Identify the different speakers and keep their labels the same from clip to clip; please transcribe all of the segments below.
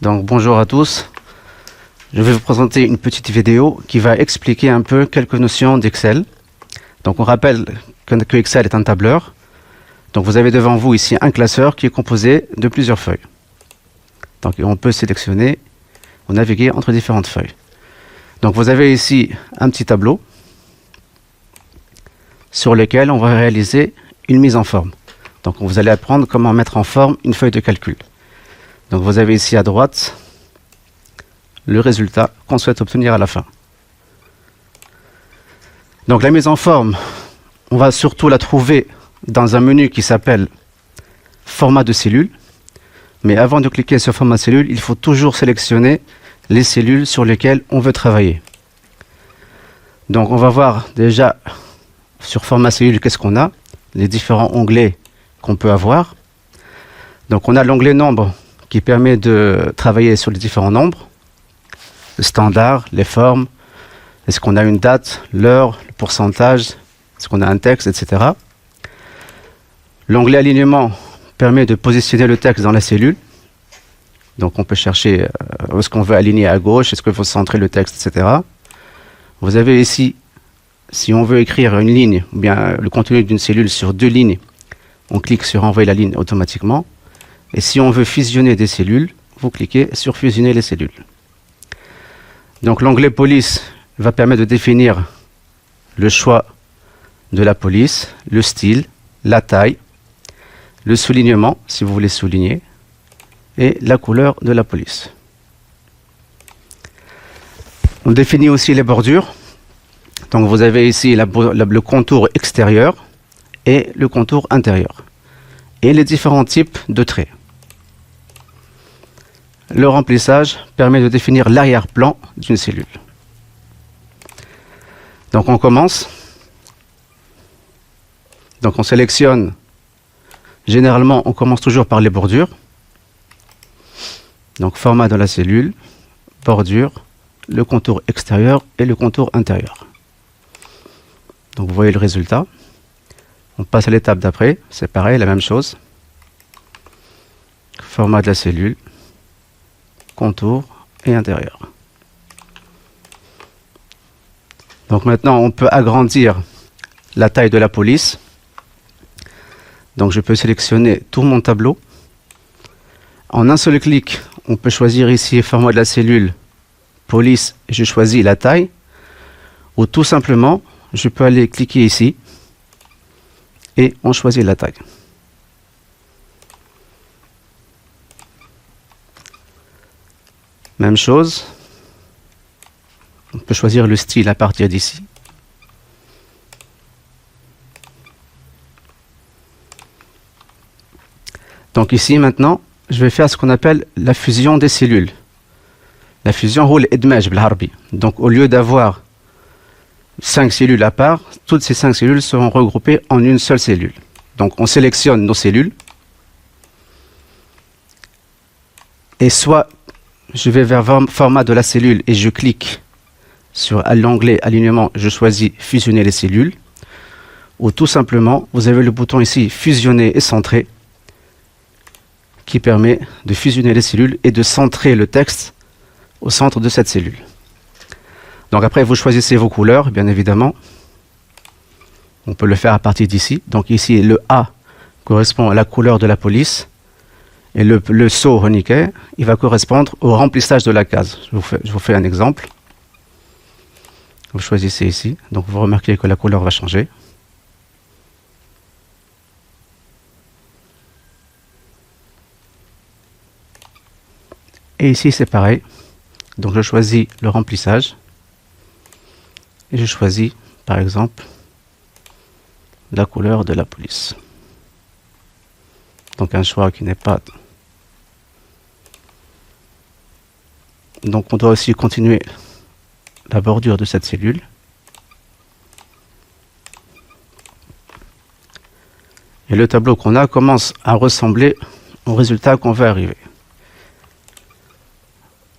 Speaker 1: Donc bonjour à tous, je vais vous présenter une petite vidéo qui va expliquer un peu quelques notions d'Excel. Donc on rappelle que Excel est un tableur. Donc vous avez devant vous ici un classeur qui est composé de plusieurs feuilles. Donc on peut sélectionner ou naviguer entre différentes feuilles. Donc vous avez ici un petit tableau sur lequel on va réaliser une mise en forme. Donc vous allez apprendre comment mettre en forme une feuille de calcul. Donc vous avez ici à droite le résultat qu'on souhaite obtenir à la fin. Donc la mise en forme, on va surtout la trouver dans un menu qui s'appelle format de cellule. Mais avant de cliquer sur format cellule, il faut toujours sélectionner les cellules sur lesquelles on veut travailler. Donc on va voir déjà sur format cellule qu'est-ce qu'on a, les différents onglets qu'on peut avoir. Donc on a l'onglet nombre qui permet de travailler sur les différents nombres, le standard, les formes, est-ce qu'on a une date, l'heure, le pourcentage, est-ce qu'on a un texte, etc. L'onglet alignement permet de positionner le texte dans la cellule. Donc on peut chercher où est-ce qu'on veut aligner à gauche, est-ce qu'il faut centrer le texte, etc. Vous avez ici, si on veut écrire une ligne, ou bien le contenu d'une cellule sur deux lignes, on clique sur envoyer la ligne automatiquement. Et si on veut fusionner des cellules, vous cliquez sur fusionner les cellules. Donc l'onglet police va permettre de définir le choix de la police, le style, la taille, le soulignement, si vous voulez souligner, et la couleur de la police. On définit aussi les bordures. Donc vous avez ici le contour extérieur et le contour intérieur. Et les différents types de traits. Le remplissage permet de définir l'arrière-plan d'une cellule. Donc on commence. Donc on sélectionne. Généralement, on commence toujours par les bordures. Donc format de la cellule, bordure, le contour extérieur et le contour intérieur. Donc vous voyez le résultat. On passe à l'étape d'après, c'est pareil, la même chose. Format de la cellule, contour et intérieur. Donc maintenant on peut agrandir la taille de la police. Donc je peux sélectionner tout mon tableau. En un seul clic, on peut choisir ici format de la cellule, police, et je choisis la taille. Ou tout simplement, je peux aller cliquer ici et on choisit la taille. Même chose, on peut choisir le style à partir d'ici. Donc ici maintenant, je vais faire ce qu'on appelle la fusion des cellules. La fusion ou l'idmaj بالعربي. Donc au lieu d'avoir 5 cellules à part, toutes ces 5 cellules seront regroupées en une seule cellule. Donc on sélectionne nos cellules. Et soit je vais vers format de la cellule et je clique sur l'onglet alignement, je choisis fusionner les cellules. Ou tout simplement, vous avez le bouton ici fusionner et centrer qui permet de fusionner les cellules et de centrer le texte au centre de cette cellule. Donc après, vous choisissez vos couleurs, bien évidemment. On peut le faire à partir d'ici. Donc ici, le A correspond à la couleur de la police. Et le saut roniquet, il va correspondre au remplissage de la case. Je vous fais un exemple. Vous choisissez ici. Donc vous remarquez que la couleur va changer. Et ici, c'est pareil. Donc je choisis le remplissage. Et je choisis, par exemple, la couleur de la police. Donc un choix qui n'est pas... Donc on doit aussi continuer la bordure de cette cellule. Et le tableau qu'on a commence à ressembler au résultat qu'on veut arriver.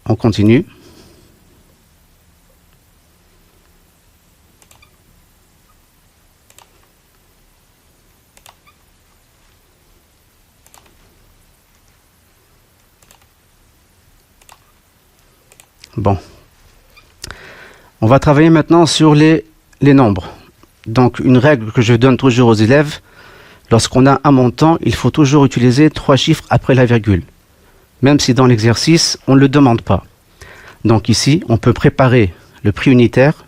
Speaker 1: On continue. Bon. On va travailler maintenant sur les nombres. Donc, une règle que je donne toujours aux élèves, lorsqu'on a un montant, il faut toujours utiliser 3 chiffres après la virgule. Même si dans l'exercice, on ne le demande pas. Donc ici, on peut préparer le prix unitaire,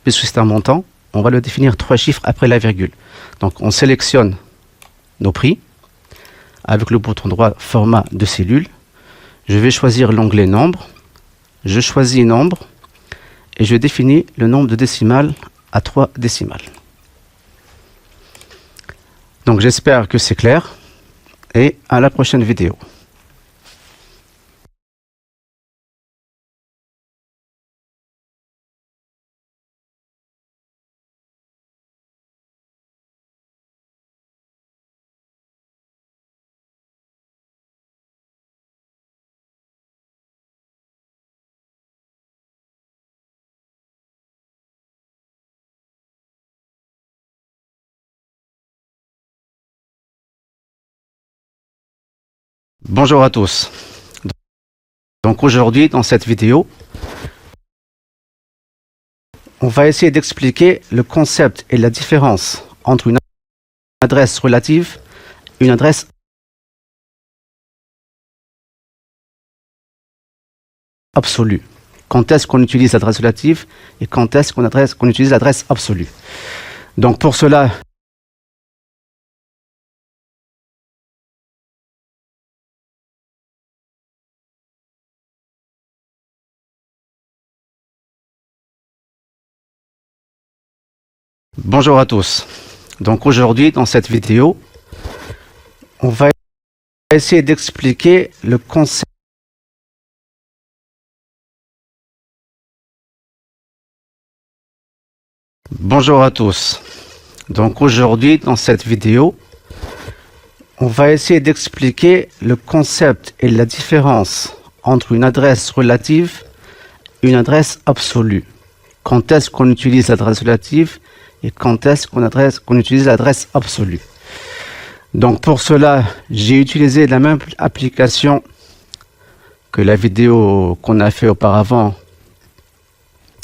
Speaker 1: puisque c'est un montant, on va le définir 3 chiffres après la virgule. Donc on sélectionne nos prix, avec le bouton droit format de cellule. Je vais choisir l'onglet nombre, je choisis nombre, et je définis le nombre de décimales à 3 décimales. Donc j'espère que c'est clair, et à la prochaine vidéo. Bonjour à tous. Donc aujourd'hui, dans cette vidéo, on va essayer d'expliquer le concept et la différence entre une adresse relative et une adresse absolue. Quand est-ce qu'on utilise l'adresse relative et quand est-ce qu'on utilise l'adresse absolue. Donc pour cela, bonjour à tous. Donc aujourd'hui, dans cette vidéo, on va essayer d'expliquer le concept. Bonjour à tous. Donc aujourd'hui, dans cette vidéo, on va essayer d'expliquer le concept et la différence entre une adresse relative et une adresse absolue. Quand est-ce qu'on utilise l'adresse relative et quand est-ce qu'on utilise l'adresse absolue. Donc pour cela, j'ai utilisé la même application que la vidéo qu'on a fait auparavant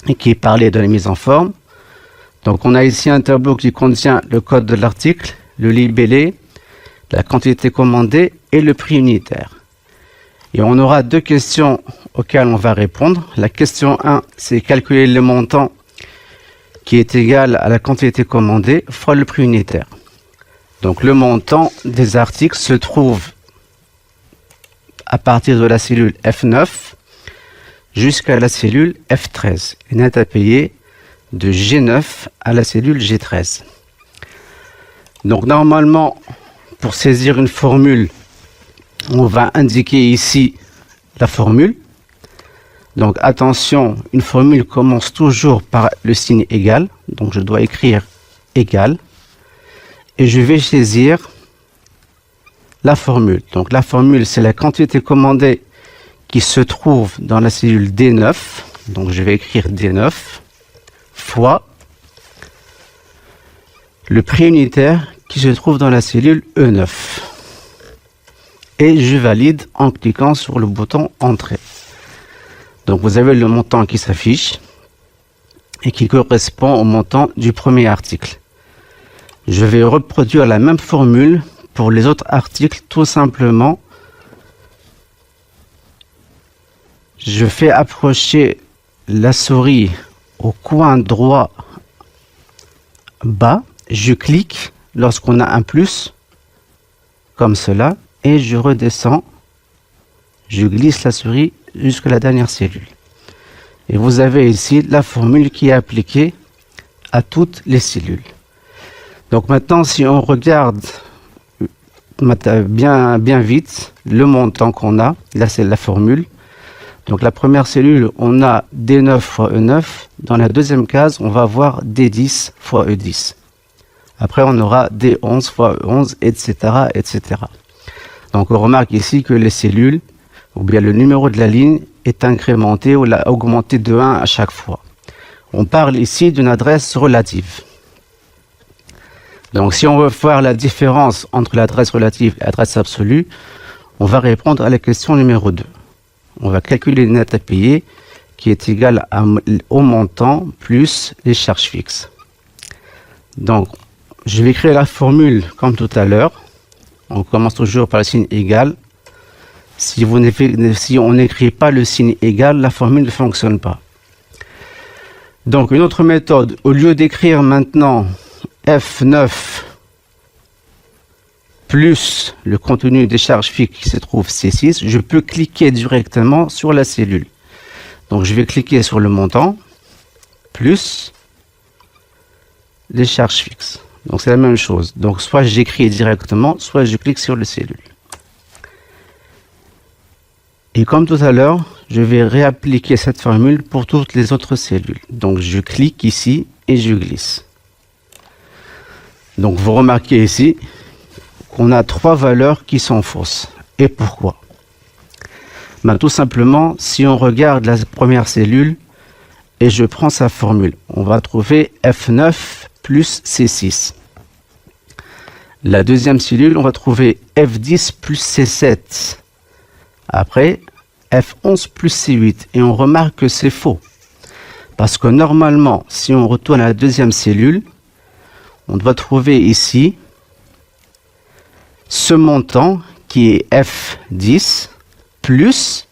Speaker 1: et qui parlait de la mise en forme. Donc on a ici un tableau qui contient le code de l'article, le libellé, la quantité commandée et le prix unitaire. Et on aura 2 questions auxquelles on va répondre. La question 1, c'est calculer le montant qui est égal à la quantité commandée fois le prix unitaire. Donc le montant des articles se trouve à partir de la cellule F9 jusqu'à la cellule F13. Et net à payer de G9 à la cellule G13. Donc normalement, pour saisir une formule, on va indiquer ici la formule. Donc attention, une formule commence toujours par le signe égal. Donc je dois écrire égal. Et je vais saisir la formule. Donc la formule, c'est la quantité commandée qui se trouve dans la cellule D9. Donc je vais écrire D9 fois le prix unitaire qui se trouve dans la cellule E9. Et je valide en cliquant sur le bouton Entrée. Donc vous avez le montant qui s'affiche et qui correspond au montant du premier article. Je vais reproduire la même formule pour les autres articles, tout simplement. Je fais approcher la souris au coin droit bas. Je clique lorsqu'on a un plus, comme cela, et je redescends. Je glisse la souris jusqu'à la dernière cellule. Et vous avez ici la formule qui est appliquée à toutes les cellules. Donc maintenant, si on regarde bien vite le montant qu'on a, là c'est la formule. Donc la première cellule, on a D9 fois E9. Dans la deuxième case, on va avoir D10 fois E10. Après, on aura D11 fois E11, etc., etc. Donc on remarque ici que les cellules, ou bien le numéro de la ligne, est incrémenté ou augmenté de 1 à chaque fois. On parle ici d'une adresse relative. Donc si on veut voir la différence entre l'adresse relative et l'adresse absolue, on va répondre à la question numéro 2. On va calculer le net à payer qui est égal au montant plus les charges fixes. Donc, je vais créer la formule comme tout à l'heure. On commence toujours par le signe égal. Si on n'écrit pas le signe égal, la formule ne fonctionne pas. Donc, une autre méthode, au lieu d'écrire maintenant F9 plus le contenu des charges fixes qui se trouve C6, je peux cliquer directement sur la cellule. Donc, je vais cliquer sur le montant plus les charges fixes. Donc, c'est la même chose. Donc, soit j'écris directement, soit je clique sur les cellules. Et comme tout à l'heure, je vais réappliquer cette formule pour toutes les autres cellules. Donc, je clique ici et je glisse. Donc, vous remarquez ici qu'on a 3 valeurs qui sont fausses. Et pourquoi? Ben, tout simplement, si on regarde la première cellule et je prends sa formule, on va trouver F9 plus C6. La deuxième cellule, on va trouver F10 plus C7. Après, F11 plus C8. Et on remarque que c'est faux. Parce que normalement, si on retourne à la deuxième cellule, on doit trouver ici ce montant qui est F10 plus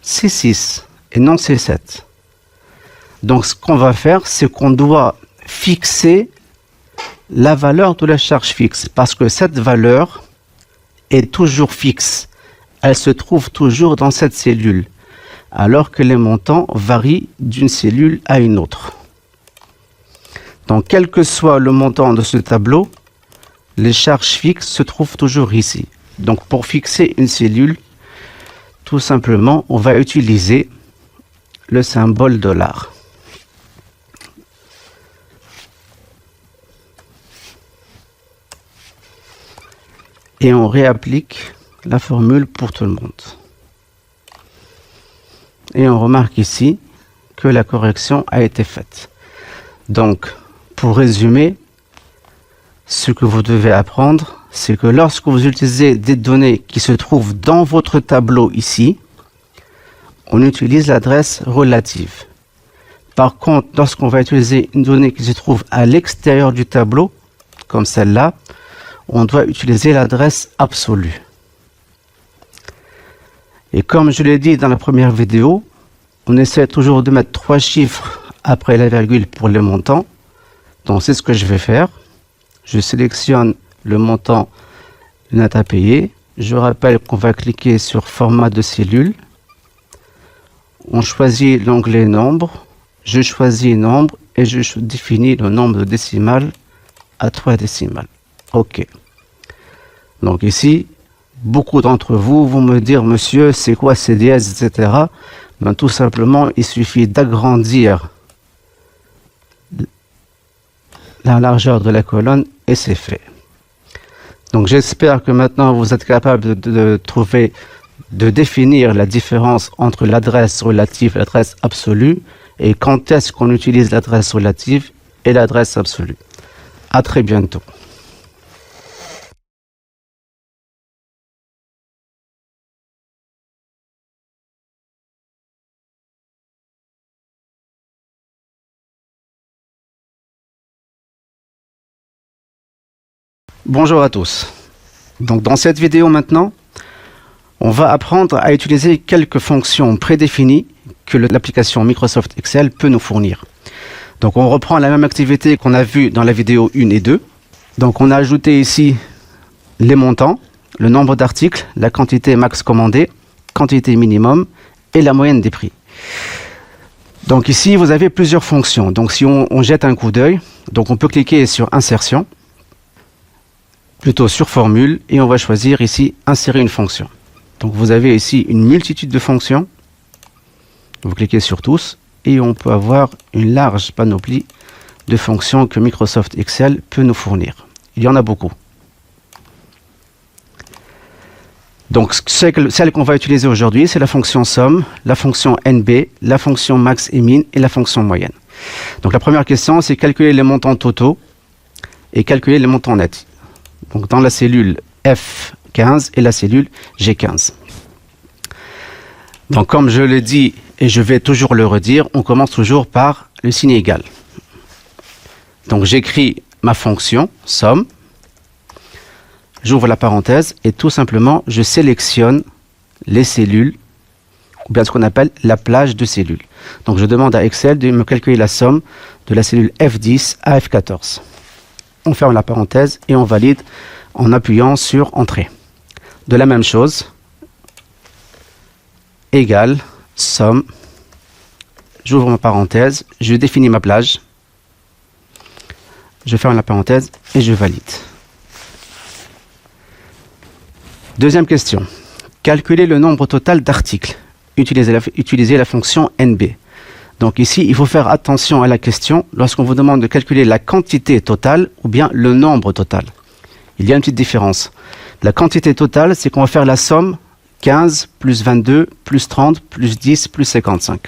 Speaker 1: C6 et non C7. Donc ce qu'on va faire, c'est qu'on doit fixer la valeur de la charge fixe parce que cette valeur est toujours fixe. Elle se trouve toujours dans cette cellule alors que les montants varient d'une cellule à une autre. Donc quel que soit le montant de ce tableau, les charges fixes se trouvent toujours ici. Donc pour fixer une cellule, tout simplement, on va utiliser le symbole $. Et on réapplique la formule pour tout le monde. Et on remarque ici que la correction a été faite. Donc, pour résumer, ce que vous devez apprendre, c'est que lorsque vous utilisez des données qui se trouvent dans votre tableau ici, on utilise l'adresse relative. Par contre, lorsqu'on va utiliser une donnée qui se trouve à l'extérieur du tableau, comme celle-là, on doit utiliser l'adresse absolue. Et comme je l'ai dit dans la première vidéo, on essaie toujours de mettre 3 chiffres après la virgule pour les montants. Donc c'est ce que je vais faire. Je sélectionne le montant net à payer. Je rappelle qu'on va cliquer sur format de cellule. On choisit l'onglet nombre. Je choisis nombre et je définis le nombre de décimales à 3 décimales. OK. Donc ici, beaucoup d'entre vous vont me dire, monsieur, c'est quoi ces dièses, etc. Ben, tout simplement, il suffit d'agrandir la largeur de la colonne et c'est fait. Donc j'espère que maintenant vous êtes capable de définir la différence entre l'adresse relative et l'adresse absolue et quand est-ce qu'on utilise l'adresse relative et l'adresse absolue. À très bientôt. Bonjour à tous. Donc dans cette vidéo maintenant, on va apprendre à utiliser quelques fonctions prédéfinies que l'application Microsoft Excel peut nous fournir. Donc on reprend la même activité qu'on a vue dans la vidéo 1 et 2. Donc on a ajouté ici les montants, le nombre d'articles, la quantité max commandée, quantité minimum et la moyenne des prix. Donc ici vous avez plusieurs fonctions. Donc si on jette un coup d'œil, donc on peut cliquer sur insertion, plutôt sur formule et on va choisir ici insérer une fonction. Donc vous avez ici une multitude de fonctions. Vous cliquez sur tous et on peut avoir une large panoplie de fonctions que Microsoft Excel peut nous fournir. Il y en a beaucoup. Donc celle qu'on va utiliser aujourd'hui, c'est la fonction somme, la fonction NB, la fonction max et min et la fonction moyenne. Donc la première question, c'est calculer les montants totaux et calculer les montants nets. Donc dans la cellule F15 et la cellule G15. Donc comme je le dis et je vais toujours le redire, on commence toujours par le signe égal. Donc j'écris ma fonction, somme, j'ouvre la parenthèse et tout simplement je sélectionne les cellules, ou bien ce qu'on appelle la plage de cellules. Donc je demande à Excel de me calculer la somme de la cellule F10 à F14. On ferme la parenthèse et on valide en appuyant sur Entrée. De la même chose, égale, somme, j'ouvre ma parenthèse, je définis ma plage, je ferme la parenthèse et je valide. Deuxième question. Calculer le nombre total d'articles. Utilisez la fonction NB. Donc ici, il faut faire attention à la question lorsqu'on vous demande de calculer la quantité totale ou bien le nombre total. Il y a une petite différence. La quantité totale, c'est qu'on va faire la somme 15 plus 22 plus 30 plus 10 plus 55.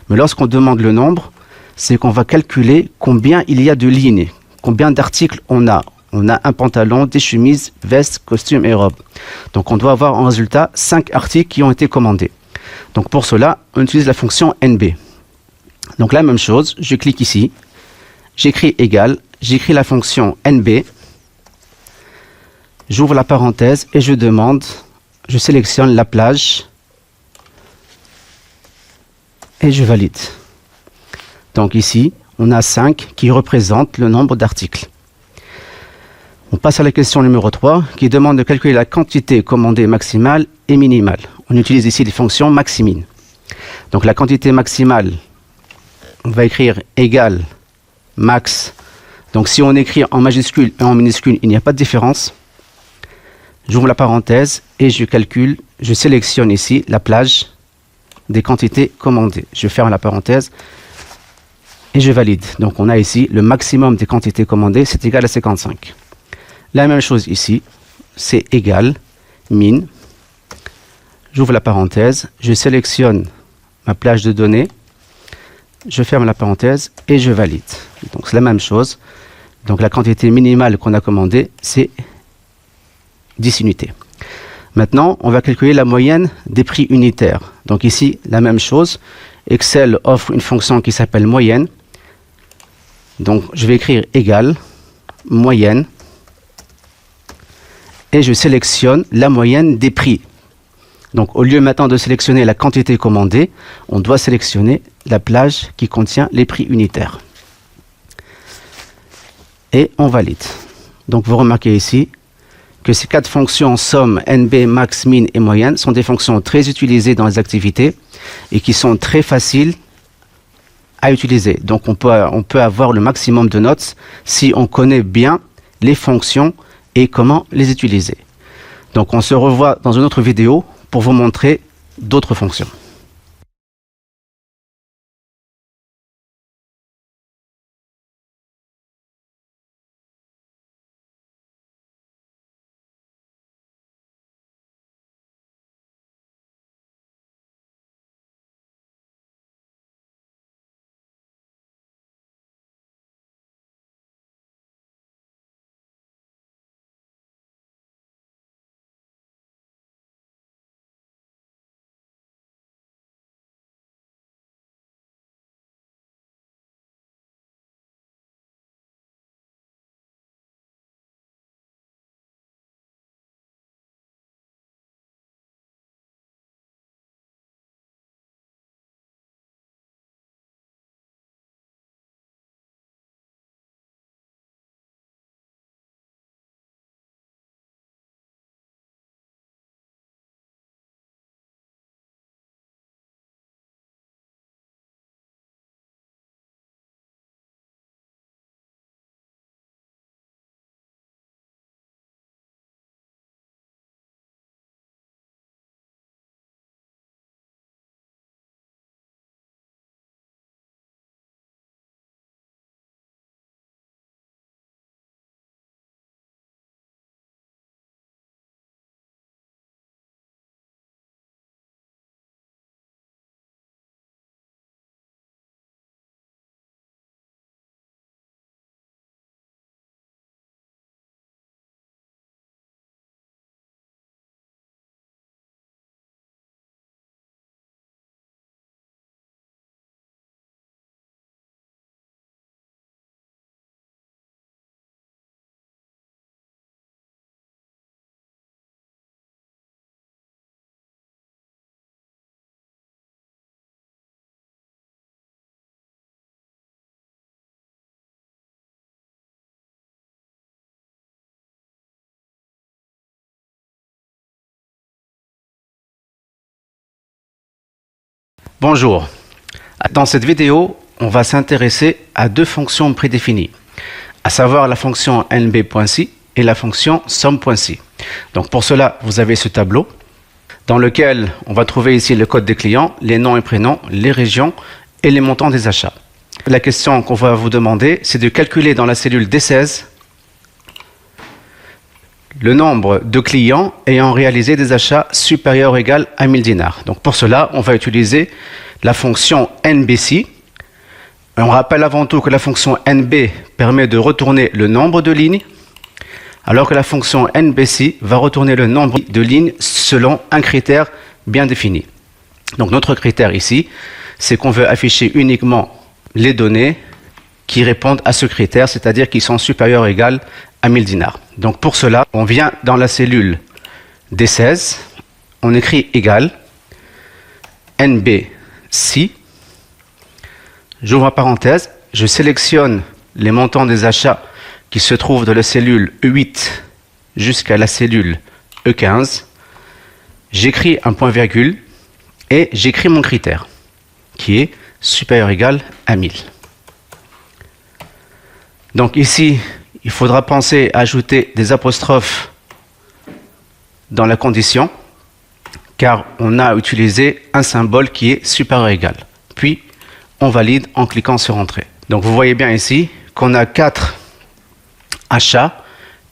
Speaker 1: Mais lorsqu'on demande le nombre, c'est qu'on va calculer combien il y a de lignes, combien d'articles on a. On a un pantalon, des chemises, vestes, costumes et robes. Donc on doit avoir en résultat 5 articles qui ont été commandés. Donc pour cela, on utilise la fonction NB. Donc la même chose, je clique ici, j'écris égal, j'écris la fonction NB, j'ouvre la parenthèse et je sélectionne la plage et je valide. Donc ici, on a 5 qui représentent le nombre d'articles. On passe à la question numéro 3 qui demande de calculer la quantité commandée maximale et minimale. On utilise ici les fonctions max-min. Donc la quantité maximale, on va écrire égal max. Donc si on écrit en majuscule et en minuscule, il n'y a pas de différence. J'ouvre la parenthèse et je calcule, je sélectionne ici la plage des quantités commandées. Je ferme la parenthèse et je valide. Donc on a ici le maximum des quantités commandées, c'est égal à 55. La même chose ici, c'est égal, min. J'ouvre la parenthèse, je sélectionne ma plage de données, je ferme la parenthèse et je valide. Donc c'est la même chose. Donc la quantité minimale qu'on a commandée, c'est 10 unités. Maintenant, on va calculer la moyenne des prix unitaires. Donc ici, la même chose. Excel offre une fonction qui s'appelle moyenne. Donc je vais écrire égal, moyenne. Et je sélectionne la moyenne des prix. Donc au lieu maintenant de sélectionner la quantité commandée, on doit sélectionner la plage qui contient les prix unitaires. Et on valide. Donc vous remarquez ici que ces 4 fonctions somme, NB, max, min et moyenne sont des fonctions très utilisées dans les activités et qui sont très faciles à utiliser. Donc on peut avoir le maximum de notes si on connaît bien les fonctions et comment les utiliser. Donc on se revoit dans une autre vidéo pour vous montrer d'autres fonctions. Bonjour. Dans cette vidéo, on va s'intéresser à deux fonctions prédéfinies, à savoir la fonction nb.si et la fonction somme.si. Donc pour cela, vous avez ce tableau dans lequel on va trouver ici le code des clients, les noms et prénoms, les régions et les montants des achats. La question qu'on va vous demander, c'est de calculer dans la cellule D16 le nombre de clients ayant réalisé des achats supérieurs ou égaux à 1000 dinars. Donc pour cela, on va utiliser la fonction nbsi. On rappelle avant tout que la fonction nb permet de retourner le nombre de lignes, alors que la fonction nbsi va retourner le nombre de lignes selon un critère bien défini. Donc notre critère ici, c'est qu'on veut afficher uniquement les données qui répondent à ce critère, c'est-à-dire qui sont supérieures ou égales à 1000 dinars. Donc pour cela, on vient dans la cellule D16, on écrit égal nbsi, j'ouvre ma parenthèse, je sélectionne les montants des achats qui se trouvent dans la cellule E8 jusqu'à la cellule E15, j'écris un point virgule et j'écris mon critère qui est supérieur ou égal à 1000. Donc ici, il faudra penser à ajouter des apostrophes dans la condition, car on a utilisé un symbole qui est supérieur ou égal. Puis, on valide en cliquant sur Entrée. Donc vous voyez bien ici qu'on a 4 achats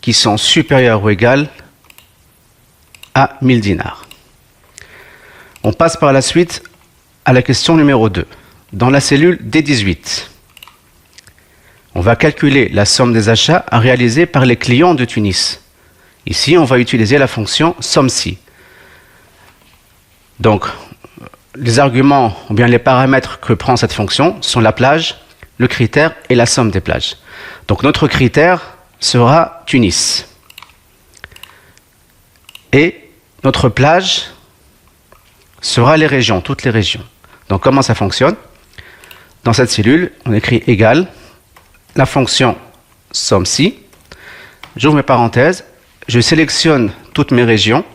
Speaker 1: qui sont supérieurs ou égaux à 1000 dinars. On passe par la suite à la question numéro 2. Dans la cellule D18, on va calculer la somme des achats à réaliser par les clients de Tunis. Ici, on va utiliser la fonction somme-si. Donc, les arguments ou bien les paramètres que prend cette fonction sont la plage, le critère et la somme des plages. Donc, notre critère sera Tunis. Et notre plage sera les régions, toutes les régions. Donc, comment ça fonctionne? Dans cette cellule, on écrit égal la fonction somme-si, j'ouvre mes parenthèses, je sélectionne toutes mes régions,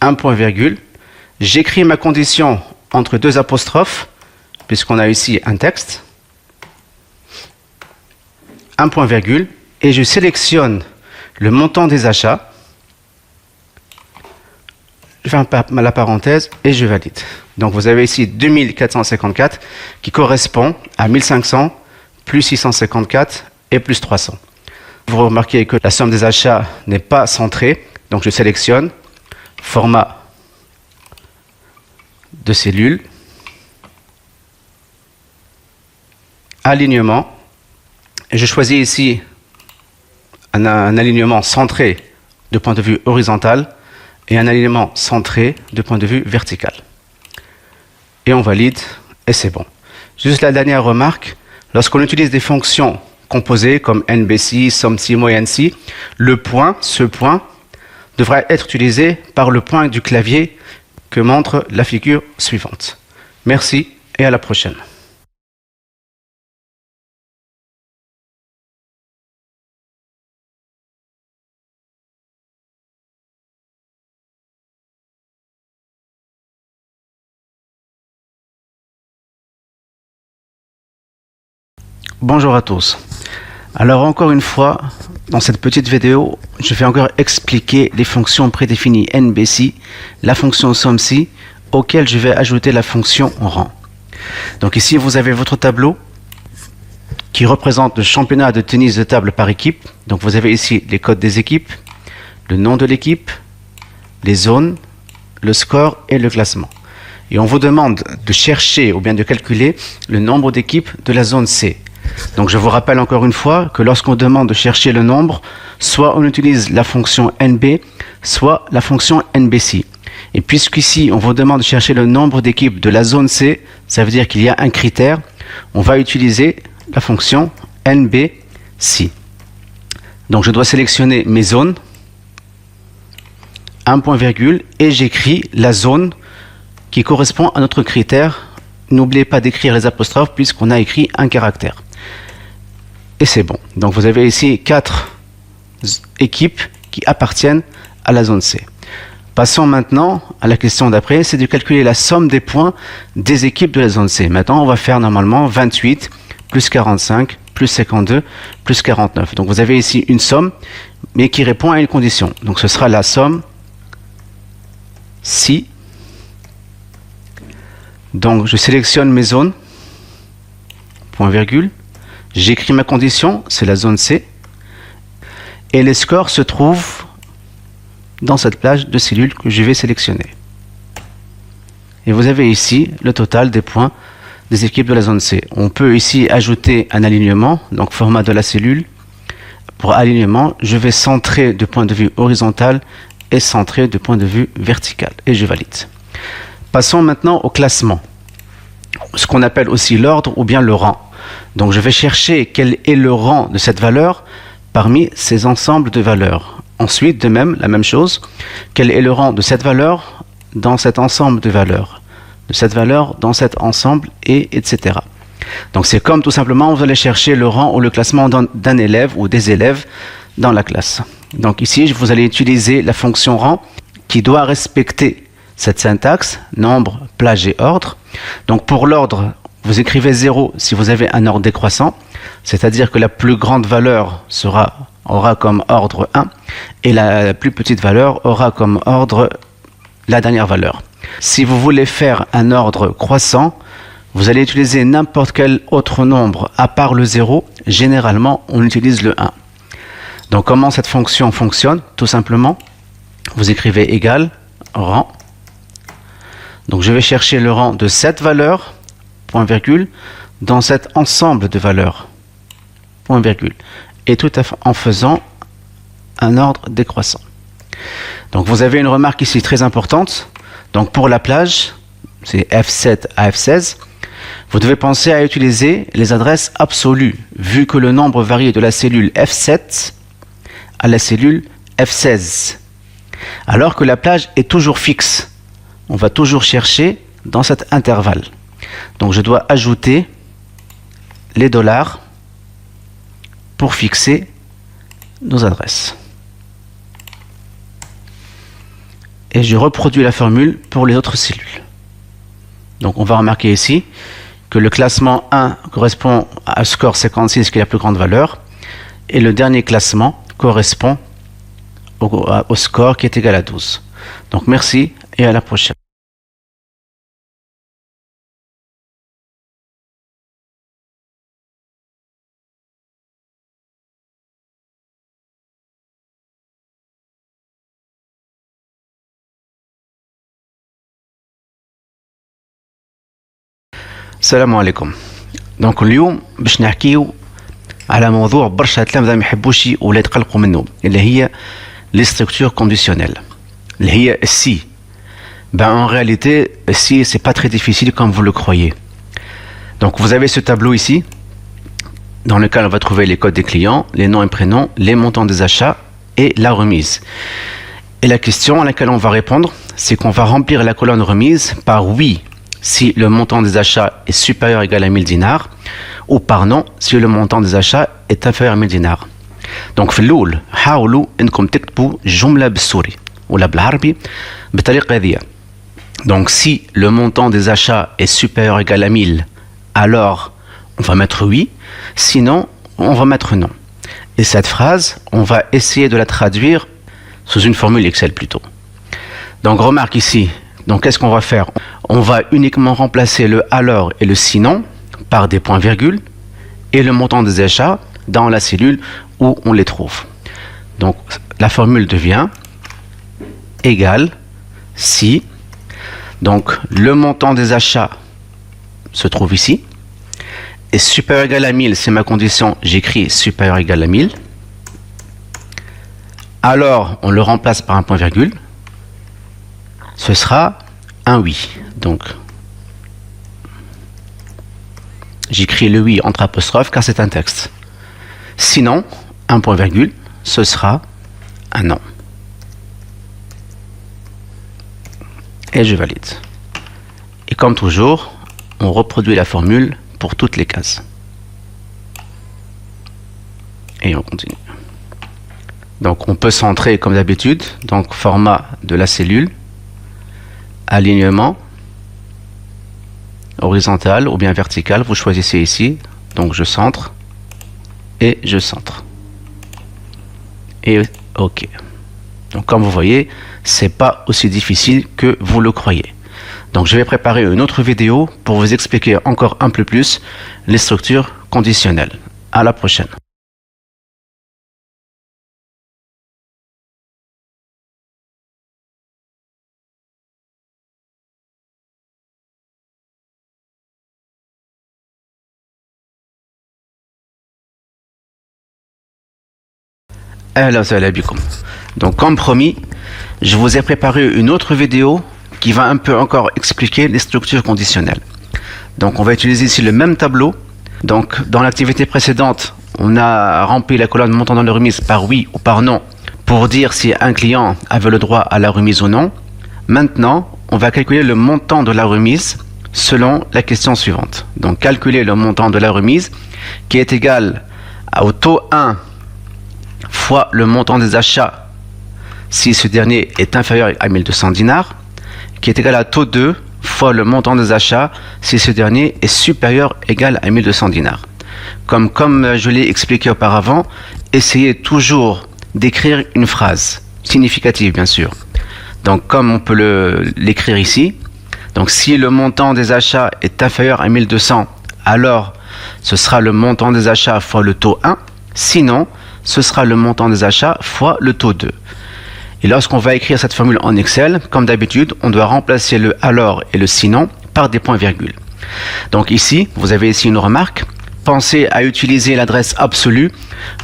Speaker 1: un point virgule, j'écris ma condition entre deux apostrophes, puisqu'on a ici un texte, un point virgule, et je sélectionne le montant des achats, je ferme la parenthèse et je valide. Donc vous avez ici 2454 qui correspond à 1500 plus 654 et plus 300. Vous remarquez que la somme des achats n'est pas centrée, donc je sélectionne format de cellule, alignement, et je choisis ici un alignement centré de point de vue horizontal et un alignement centré de point de vue vertical. Et on valide, et c'est bon. Juste la dernière remarque, lorsqu'on utilise des fonctions composées comme nbsi, somme-si, moyenne-si, ce point devra être utilisé par le point du clavier que montre la figure suivante. Merci et à la prochaine. Bonjour à tous. Alors encore une fois, dans cette petite vidéo, je vais encore expliquer les fonctions prédéfinies nbsi, la fonction somme-si, auquel je vais ajouter la fonction rang. Donc ici, vous avez votre tableau qui représente le championnat de tennis de table par équipe. Donc vous avez ici les codes des équipes, le nom de l'équipe, les zones, le score et le classement. Et on vous demande de chercher ou bien de calculer le nombre d'équipes de la zone C. Donc je vous rappelle encore une fois que lorsqu'on demande de chercher le nombre, soit on utilise la fonction nb, soit la fonction nbsi. Et puisqu'ici on vous demande de chercher le nombre d'équipes de la zone C, ça veut dire qu'il y a un critère, on va utiliser la fonction nbsi. Donc je dois sélectionner mes zones, un point virgule, et j'écris la zone qui correspond à notre critère. N'oubliez pas d'écrire les apostrophes puisqu'on a écrit un caractère. Et c'est bon. Donc vous avez ici 4 équipes qui appartiennent à la zone C. Passons maintenant à la question d'après, c'est de calculer la somme des points des équipes de la zone C. Maintenant, on va faire normalement 28 plus 45 plus 52 plus 49. Donc vous avez ici une somme, mais qui répond à une condition. Donc ce sera la somme si. Donc je sélectionne mes zones, point virgule, j'écris ma condition, c'est la zone C, et les scores se trouvent dans cette plage de cellules que je vais sélectionner. Et vous avez ici le total des points des équipes de la zone C. On peut ici ajouter un alignement, donc format de la cellule. Pour alignement, je vais centrer de point de vue horizontal et centrer de point de vue vertical. Et je valide. Passons maintenant au classement, ce qu'on appelle aussi l'ordre ou bien le rang. Donc je vais chercher quel est le rang de cette valeur parmi ces ensembles de valeurs. Ensuite, de même, la même chose, quel est le rang de cette valeur dans cet ensemble de valeurs, de cette valeur dans cet ensemble, et etc. Donc c'est comme tout simplement, vous allez chercher le rang ou le classement d'un élève ou des élèves dans la classe. Donc ici, vous allez utiliser la fonction rang qui doit respecter cette syntaxe, nombre, plage et ordre. Donc pour l'ordre, vous écrivez 0 si vous avez un ordre décroissant, c'est-à-dire que la plus grande valeur aura comme ordre 1 et la plus petite valeur aura comme ordre la dernière valeur. Si vous voulez faire un ordre croissant, vous allez utiliser n'importe quel autre nombre à part le 0. Généralement, on utilise le 1. Donc comment cette fonction fonctionne? Tout simplement, vous écrivez égal rang. Donc je vais chercher le rang de cette valeur, point virgule, dans cet ensemble de valeurs, point virgule, et tout en faisant un ordre décroissant. Donc vous avez une remarque ici très importante. Donc pour la plage, c'est F7 à F16, vous devez penser à utiliser les adresses absolues, vu que le nombre varie de la cellule F7 à la cellule F16. Alors que la plage est toujours fixe. On va toujours chercher dans cet intervalle. Donc je dois ajouter les dollars pour fixer nos adresses. Et je reproduis la formule pour les autres cellules. Donc on va remarquer ici que le classement 1 correspond à score 56 qui est la plus grande valeur, et le dernier classement correspond au score qui est égal à 12. Donc merci et à la prochaine. السلام عليكم. دونك اليوم باش نحكيو على موضوع برشا تلامذة ما يحبوش ولا يتقلقوا منه، اللي هي لي ستركتور كونديسيونيل، اللي هي السي. En réalité, si c'est pas très difficile comme vous le croyez. Donc vous avez ce tableau ici, dans lequel on va trouver les codes des clients, les noms et prénoms, les montants des achats et la remise. Et la question à laquelle on va répondre, c'est qu'on va remplir la colonne remise par oui si le montant des achats est supérieur ou égal à 1000 dinars, ou par non si le montant des achats est inférieur à 1000 dinars. Donc في الأول حاولوا انكم تكتبوا جملة بالسوري ولا بالعربي بالطريقة هذه. Donc si le montant des achats est supérieur ou égal à 1000, alors on va mettre oui, sinon on va mettre non. Et cette phrase, on va essayer de la traduire sous une formule Excel plutôt. Donc remarque ici, donc qu'est-ce qu'on va faire? On va uniquement remplacer le alors et le sinon par des points-virgules et le montant des achats dans la cellule où on les trouve. Donc la formule devient égale si, donc le montant des achats se trouve ici, et supérieur ou égal à 1000, c'est ma condition, j'écris supérieur ou égal à 1000. Alors on le remplace par un point-virgule, ce sera un oui. Donc j'écris le oui entre apostrophes car c'est un texte. Sinon, un point-virgule, ce sera un non. Et je valide. Et comme toujours, on reproduit la formule pour toutes les cases. Et on continue. Donc on peut centrer comme d'habitude, donc format de la cellule, alignement, horizontal ou bien vertical, vous choisissez ici, donc je centre, et je centre. Et OK. Donc comme vous voyez, c'est pas aussi difficile que vous le croyez. Donc je vais préparer une autre vidéo pour vous expliquer encore un peu plus les structures conditionnelles. À la prochaine. Donc comme promis, je vous ai préparé une autre vidéo qui va un peu encore expliquer les structures conditionnelles. Donc on va utiliser ici le même tableau. Donc dans l'activité précédente, on a rempli la colonne montant dans la remise par oui ou par non pour dire si un client avait le droit à la remise ou non. Maintenant, on va calculer le montant de la remise selon la question suivante. Donc calculer le montant de la remise qui est égal au taux 1 fois le montant des achats si ce dernier est inférieur à 1200 dinars, qui est égal à taux 2 fois le montant des achats si ce dernier est supérieur ou égal à 1200 dinars. Comme je l'ai expliqué auparavant, essayez toujours d'écrire une phrase significative, bien sûr. Donc comme on peut l'écrire ici, donc si le montant des achats est inférieur à 1200, alors ce sera le montant des achats fois le taux 1, sinon ce sera le montant des achats fois le taux 2. Et lorsqu'on va écrire cette formule en Excel, comme d'habitude, on doit remplacer le alors et le sinon par des points-virgules. Donc ici, vous avez ici une remarque. Pensez à utiliser l'adresse absolue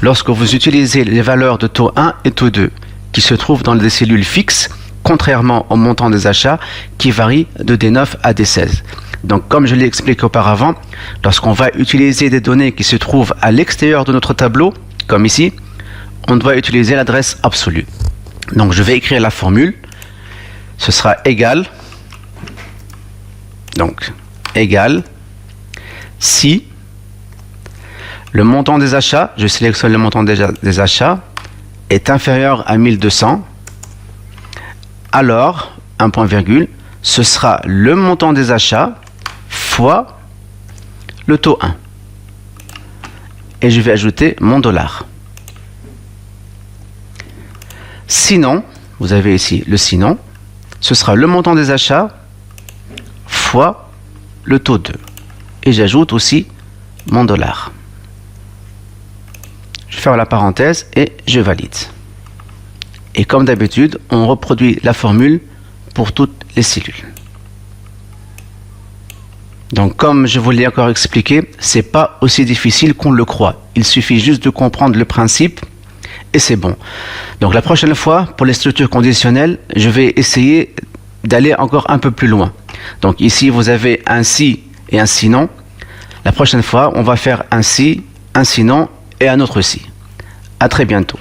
Speaker 1: lorsque vous utilisez les valeurs de taux 1 et taux 2, qui se trouvent dans des cellules fixes, contrairement au montant des achats qui varie de D9 à D16. Donc comme je l'ai expliqué auparavant, lorsqu'on va utiliser des données qui se trouvent à l'extérieur de notre tableau, comme ici, on doit utiliser l'adresse absolue. Donc je vais écrire la formule. Ce sera égal. Donc égal si le montant des achats, je sélectionne le montant des achats, est inférieur à 1200, alors, un point virgule, ce sera le montant des achats fois le taux 1. Et je vais ajouter mon dollar. Sinon, vous avez ici le sinon, ce sera le montant des achats fois le taux 2. Et j'ajoute aussi mon dollar. Je ferme la parenthèse et je valide. Et comme d'habitude, on reproduit la formule pour toutes les cellules. Donc comme je vous l'ai encore expliqué, c'est pas aussi difficile qu'on le croit. Il suffit juste de comprendre le principe et c'est bon. Donc la prochaine fois, pour les structures conditionnelles, je vais essayer d'aller encore un peu plus loin. Donc ici, vous avez un si et un sinon. La prochaine fois, on va faire un si, un sinon et un autre si. À très bientôt.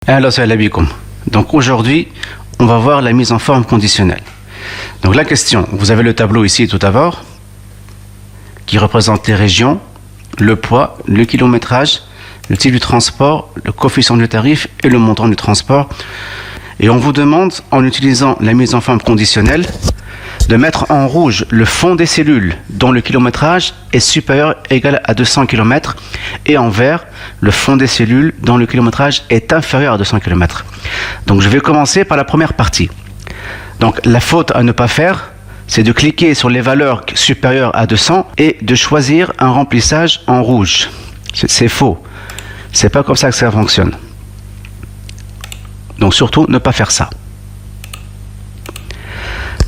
Speaker 1: Alors, salam alaikum. Donc aujourd'hui, on va voir la mise en forme conditionnelle. Donc la question, vous avez le tableau ici tout d'abord, qui représente les régions, le poids, le kilométrage, le type du transport, le coefficient du tarif et le montant du transport. Et on vous demande, en utilisant la mise en forme conditionnelle, de mettre en rouge le fond des cellules dont le kilométrage est supérieur ou égal à 200 km et en vert le fond des cellules dont le kilométrage est inférieur à 200 km. Donc je vais commencer par la première partie. Donc la faute à ne pas faire, c'est de cliquer sur les valeurs supérieures à 200 et de choisir un remplissage en rouge. C'est faux. C'est pas comme ça que ça fonctionne. Donc surtout ne pas faire ça.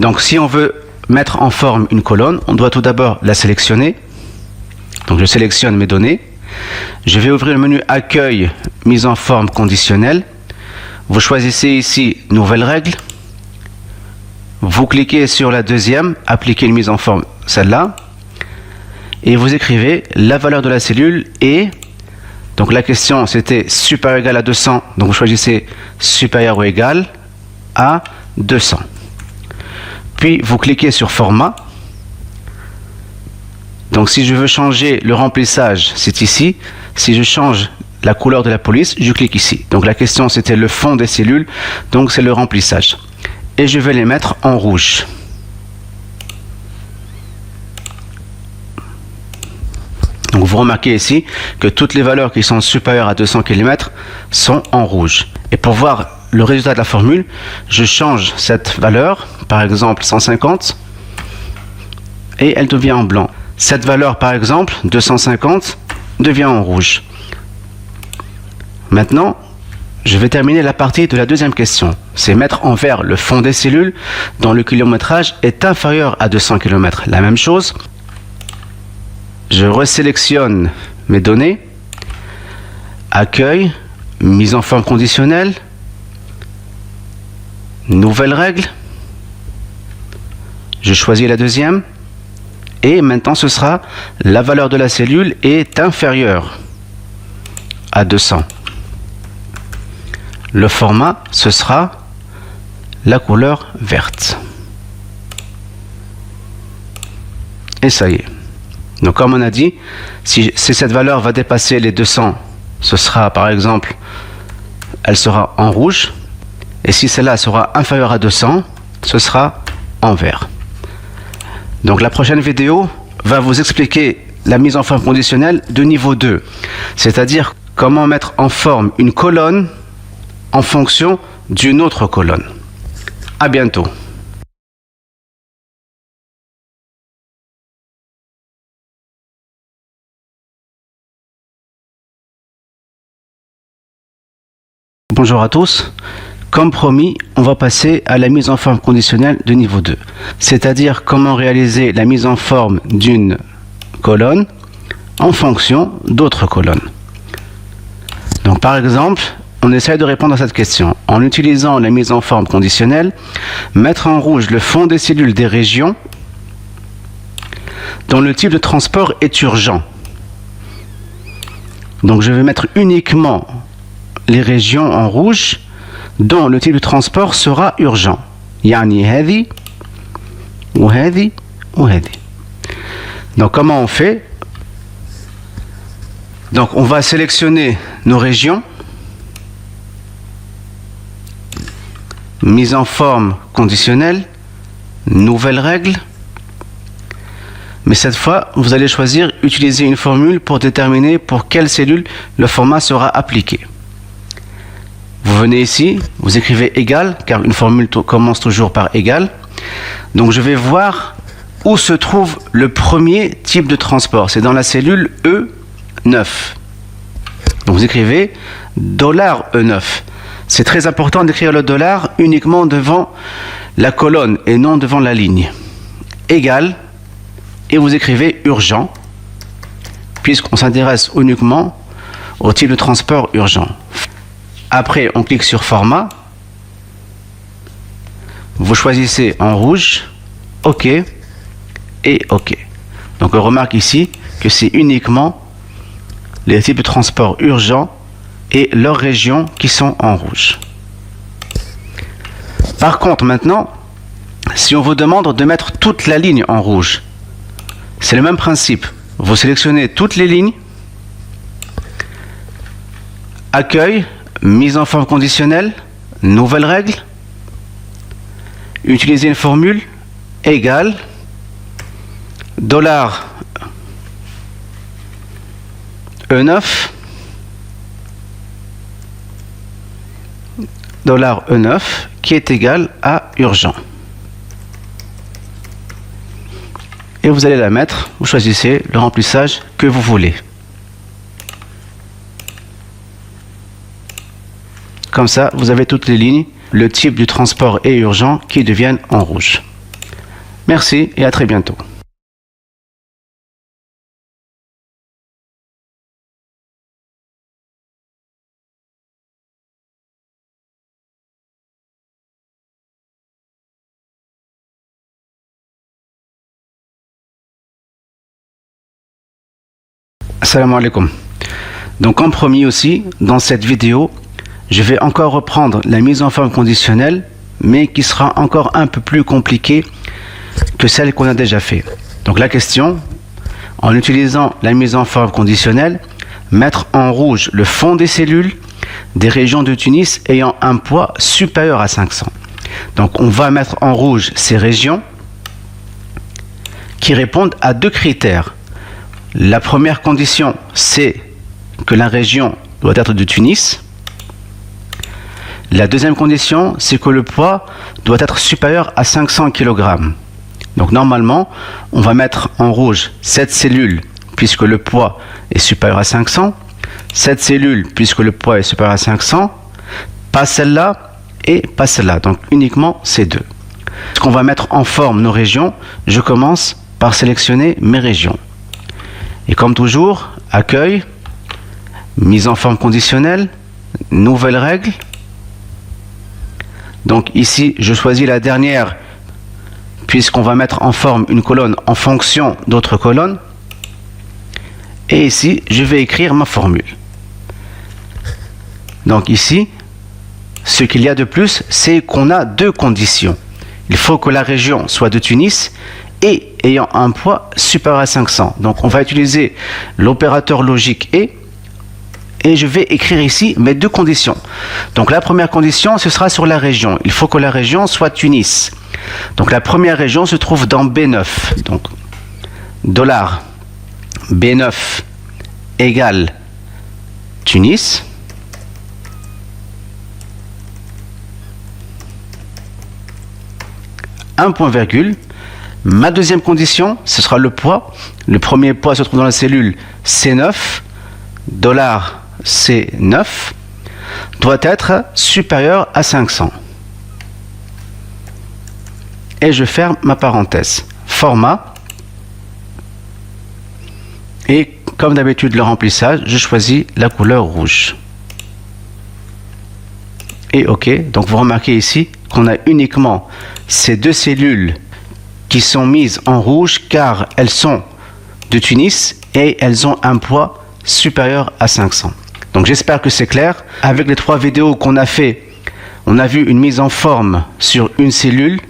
Speaker 1: Donc si on veut mettre en forme une colonne, on doit tout d'abord la sélectionner. Donc je sélectionne mes données. Je vais ouvrir le menu Accueil, mise en forme conditionnelle. Vous choisissez ici Nouvelle règle. Vous cliquez sur la deuxième, Appliquer une mise en forme, celle-là. Et vous écrivez la valeur de la cellule et Donc la question c'était supérieur ou égal à 200. Donc vous choisissez supérieur ou égal à 200. Puis vous cliquez sur format. Donc si je veux changer le remplissage, c'est ici. Si je change la couleur de la police, je clique ici. Donc la question c'était le fond des cellules, donc c'est le remplissage. Et je vais les mettre en rouge. Donc vous remarquez ici que toutes les valeurs qui sont supérieures à 200 km sont en rouge. Et pour voir le résultat de la formule, je change cette valeur, par exemple 150, et elle devient en blanc. Cette valeur, par exemple, 250, devient en rouge. Maintenant, je vais terminer la partie de la deuxième question. C'est mettre en vert le fond des cellules dont le kilométrage est inférieur à 200 km. La même chose. Je resélectionne mes données. Accueil, mise en forme conditionnelle, nouvelle règle. Je choisis la deuxième. Et maintenant, ce sera la valeur de la cellule est inférieure à 200. Le format, ce sera la couleur verte. Et ça y est. Donc comme on a dit, si cette valeur va dépasser les 200, ce sera par exemple, elle sera en rouge. Et si celle-là sera inférieure à 200, ce sera en vert. Donc la prochaine vidéo va vous expliquer la mise en forme conditionnelle de niveau 2. C'est-à-dire comment mettre en forme une colonne en fonction d'une autre colonne. À bientôt. Bonjour à tous. Comme promis, on va passer à la mise en forme conditionnelle de niveau 2. C'est-à-dire comment réaliser la mise en forme d'une colonne en fonction d'autres colonnes. Donc par exemple, on essaie de répondre à cette question en utilisant la mise en forme conditionnelle, mettre en rouge le fond des cellules des régions dont le type de transport est urgent. Donc je vais mettre uniquement les régions en rouge dont le type de transport sera urgent. Yani هذه وهذه وهذه. Donc comment on fait? Donc on va sélectionner nos régions, mise en forme conditionnelle, nouvelle règle. Mais cette fois, vous allez choisir utiliser une formule pour déterminer pour quelle cellule le format sera appliqué. Vous venez ici, vous écrivez égal, car une formule commence toujours par égal. Donc je vais voir où se trouve le premier type de transport. C'est dans la cellule E9. Donc vous écrivez $E9. C'est très important d'écrire le dollar uniquement devant la colonne et non devant la ligne. Égal, et vous écrivez urgent, puisqu'on s'intéresse uniquement au type de transport urgent. Après, on clique sur format. Vous choisissez en rouge, OK et OK. Donc on remarque ici que c'est uniquement les types de transport urgents et leurs régions qui sont en rouge. Par contre, maintenant, si on vous demande de mettre toute la ligne en rouge, c'est le même principe. Vous sélectionnez toutes les lignes, accueil, mise en forme conditionnelle, nouvelle règle, utilisez une formule égale $E9 $E9 qui est égal à urgent. Et vous allez la mettre, vous choisissez le remplissage que vous voulez. Comme ça, vous avez toutes les lignes, le type du transport est urgent qui deviennent en rouge. Merci et à très bientôt. Assalamu alaikum. Donc en premier aussi, dans cette vidéo, je vais encore reprendre la mise en forme conditionnelle, mais qui sera encore un peu plus compliquée que celle qu'on a déjà fait. Donc la question, en utilisant la mise en forme conditionnelle, mettre en rouge le fond des cellules des régions de Tunis ayant un poids supérieur à 500. Donc on va mettre en rouge ces régions qui répondent à deux critères. La première condition, c'est que la région doit être de Tunis. La deuxième condition, c'est que le poids doit être supérieur à 500 kg. Donc normalement, on va mettre en rouge cette cellule puisque le poids est supérieur à 500, cette cellule puisque le poids est supérieur à 500, pas celle-là et pas celle-là, donc uniquement ces deux. Est-ce qu'on va mettre en forme nos régions? Je commence par sélectionner mes régions. Et comme toujours, accueil, mise en forme conditionnelle, nouvelle règle. Donc ici, je choisis la dernière puisqu'on va mettre en forme une colonne en fonction d'autres colonnes. Et ici, je vais écrire ma formule. Donc ici, ce qu'il y a de plus, c'est qu'on a deux conditions. Il faut que la région soit de Tunis et ayant un poids supérieur à 500. Donc on va utiliser l'opérateur logique et je vais écrire ici mes deux conditions. Donc la première condition, ce sera sur la région. Il faut que la région soit Tunis. Donc la première région se trouve dans B9. Donc dollar B9 égale Tunis. Un point virgule. Ma deuxième condition, ce sera le poids. Le premier poids se trouve dans la cellule C9. Dollar C9 doit être supérieur à 500. Et je ferme ma parenthèse. Format. Et comme d'habitude, le remplissage, je choisis la couleur rouge. Et OK. Donc vous remarquez ici qu'on a uniquement ces deux cellules qui sont mises en rouge car elles sont de Tunis et elles ont un poids supérieur à 500. Donc j'espère que c'est clair. Avec les trois vidéos qu'on a fait, on a vu une mise en forme sur une cellule,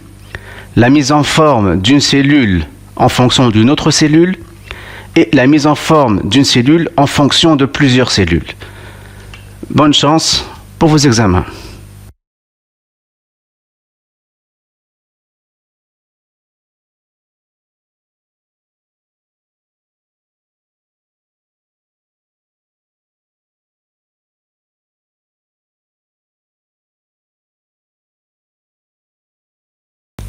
Speaker 1: la mise en forme d'une cellule en fonction d'une autre cellule et la mise en forme d'une cellule en fonction de plusieurs cellules. Bonne chance pour vos examens.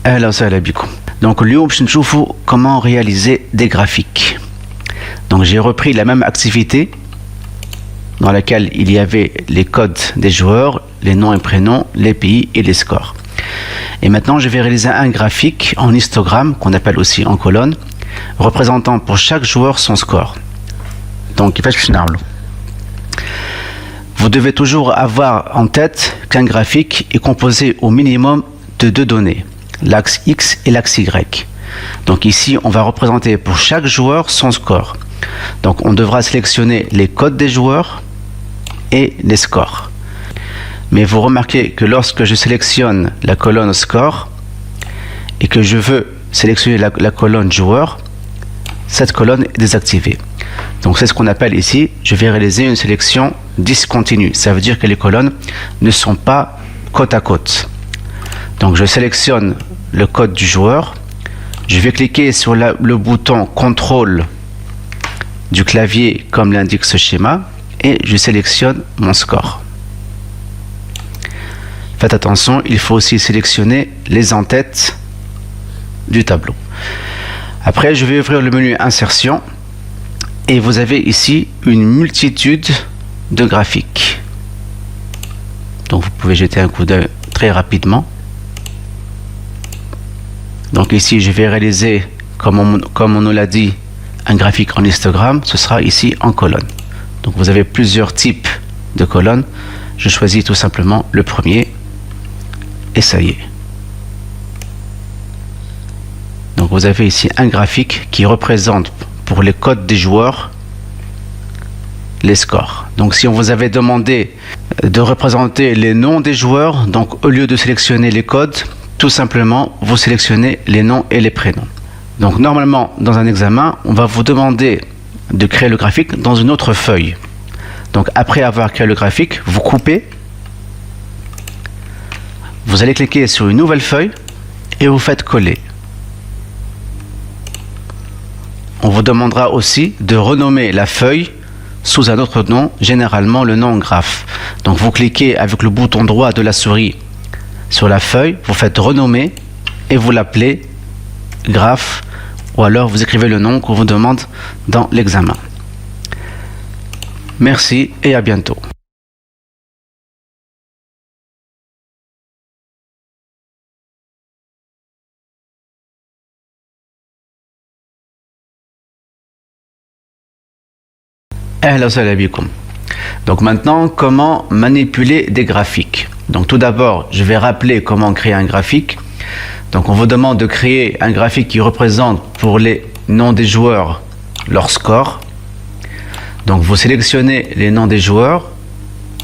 Speaker 1: اهلا وسهلا بكم. Donc اليوم باش نشوفوا comment réaliser des graphiques. Donc j'ai repris la même activité dans laquelle il y avait les codes des joueurs, les noms et prénoms, les pays et les scores. Et maintenant je vais réaliser un graphique en histogramme qu'on appelle aussi en colonne, représentant pour chaque joueur son score. Donc vous devez toujours avoir en tête qu'un graphique est composé au minimum de deux données, l'axe X et l'axe Y. Donc ici, on va représenter pour chaque joueur son score. Donc on devra sélectionner les codes des joueurs et les scores. Mais vous remarquez que lorsque je sélectionne la colonne score et que je veux sélectionner la colonne joueur, cette colonne est désactivée. Donc c'est ce qu'on appelle ici, je vais réaliser une sélection discontinue. Ça veut dire que les colonnes ne sont pas côte à côte. Donc je sélectionne le code du joueur, je vais cliquer sur le bouton contrôle du clavier comme l'indique ce schéma et je sélectionne mon score. Faites attention, il faut aussi sélectionner les en-têtes du tableau. Après je vais ouvrir le menu insertion et vous avez ici une multitude de graphiques. Donc vous pouvez jeter un coup d'œil très rapidement. Donc ici, je vais réaliser, comme on nous l'a dit, un graphique en histogramme. Ce sera ici en colonne. Donc vous avez plusieurs types de colonnes. Je choisis tout simplement le premier. Et ça y est. Donc vous avez ici un graphique qui représente pour les codes des joueurs les scores. Donc si on vous avait demandé de représenter les noms des joueurs, donc au lieu de sélectionner les codes, tout simplement vous sélectionnez les noms et les prénoms. Donc normalement dans un examen, on va vous demander de créer le graphique dans une autre feuille. Donc après avoir créé le graphique, vous coupez, vous allez cliquer sur une nouvelle feuille et vous faites coller. On vous demandera aussi de renommer la feuille sous un autre nom, généralement le nom graphe. Donc vous cliquez avec le bouton droit de la souris sur la feuille, vous faites renommer et vous l'appelez graphe, ou alors vous écrivez le nom qu'on vous demande dans l'examen. Merci et à bientôt. Donc maintenant, comment manipuler des graphiques? Donc tout d'abord, je vais rappeler comment créer un graphique. Donc on vous demande de créer un graphique qui représente pour les noms des joueurs leur score. Donc vous sélectionnez les noms des joueurs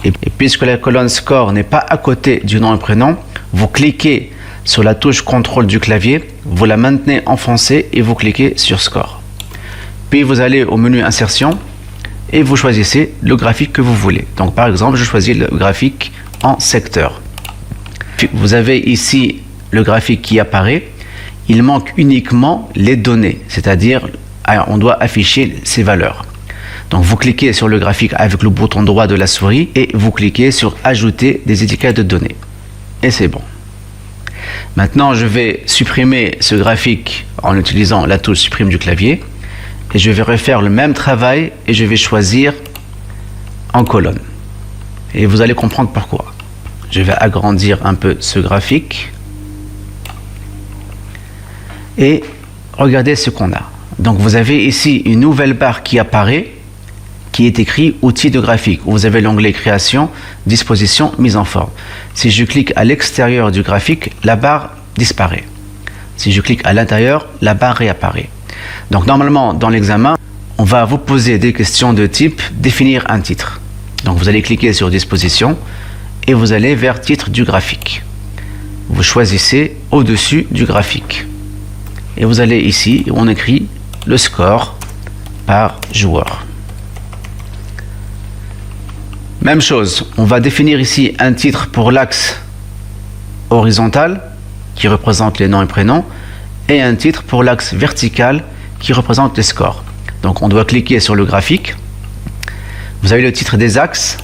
Speaker 1: et puisque la colonne score n'est pas à côté du nom et prénom, vous cliquez sur la touche contrôle du clavier, vous la maintenez enfoncée et vous cliquez sur score. Puis vous allez au menu insertion et vous choisissez le graphique que vous voulez. Donc par exemple, je choisis le graphique en secteur. Vous avez ici le graphique qui apparaît. Il manque uniquement les données, c'est-à-dire on doit afficher ces valeurs. Donc vous cliquez sur le graphique avec le bouton droit de la souris et vous cliquez sur ajouter des étiquettes de données. Et c'est bon. Maintenant, je vais supprimer ce graphique en utilisant la touche supprime du clavier. Et je vais refaire le même travail et je vais choisir en colonne. Et vous allez comprendre pourquoi. Je vais agrandir un peu ce graphique. Et regardez ce qu'on a. Donc vous avez ici une nouvelle barre qui apparaît, qui est écrit outils de graphique. Vous avez l'onglet création, disposition, mise en forme. Si je clique à l'extérieur du graphique, la barre disparaît. Si je clique à l'intérieur, la barre réapparaît. Donc normalement dans l'examen, on va vous poser des questions de type définir un titre. Donc vous allez cliquer sur disposition et vous allez vers titre du graphique. Vous choisissez au-dessus du graphique. Et vous allez ici, on écrit le score par joueur. Même chose, on va définir ici un titre pour l'axe horizontal qui représente les noms et prénoms et un titre pour l'axe vertical qui représente les scores. Donc on doit cliquer sur le graphique. Vous avez le titre des axes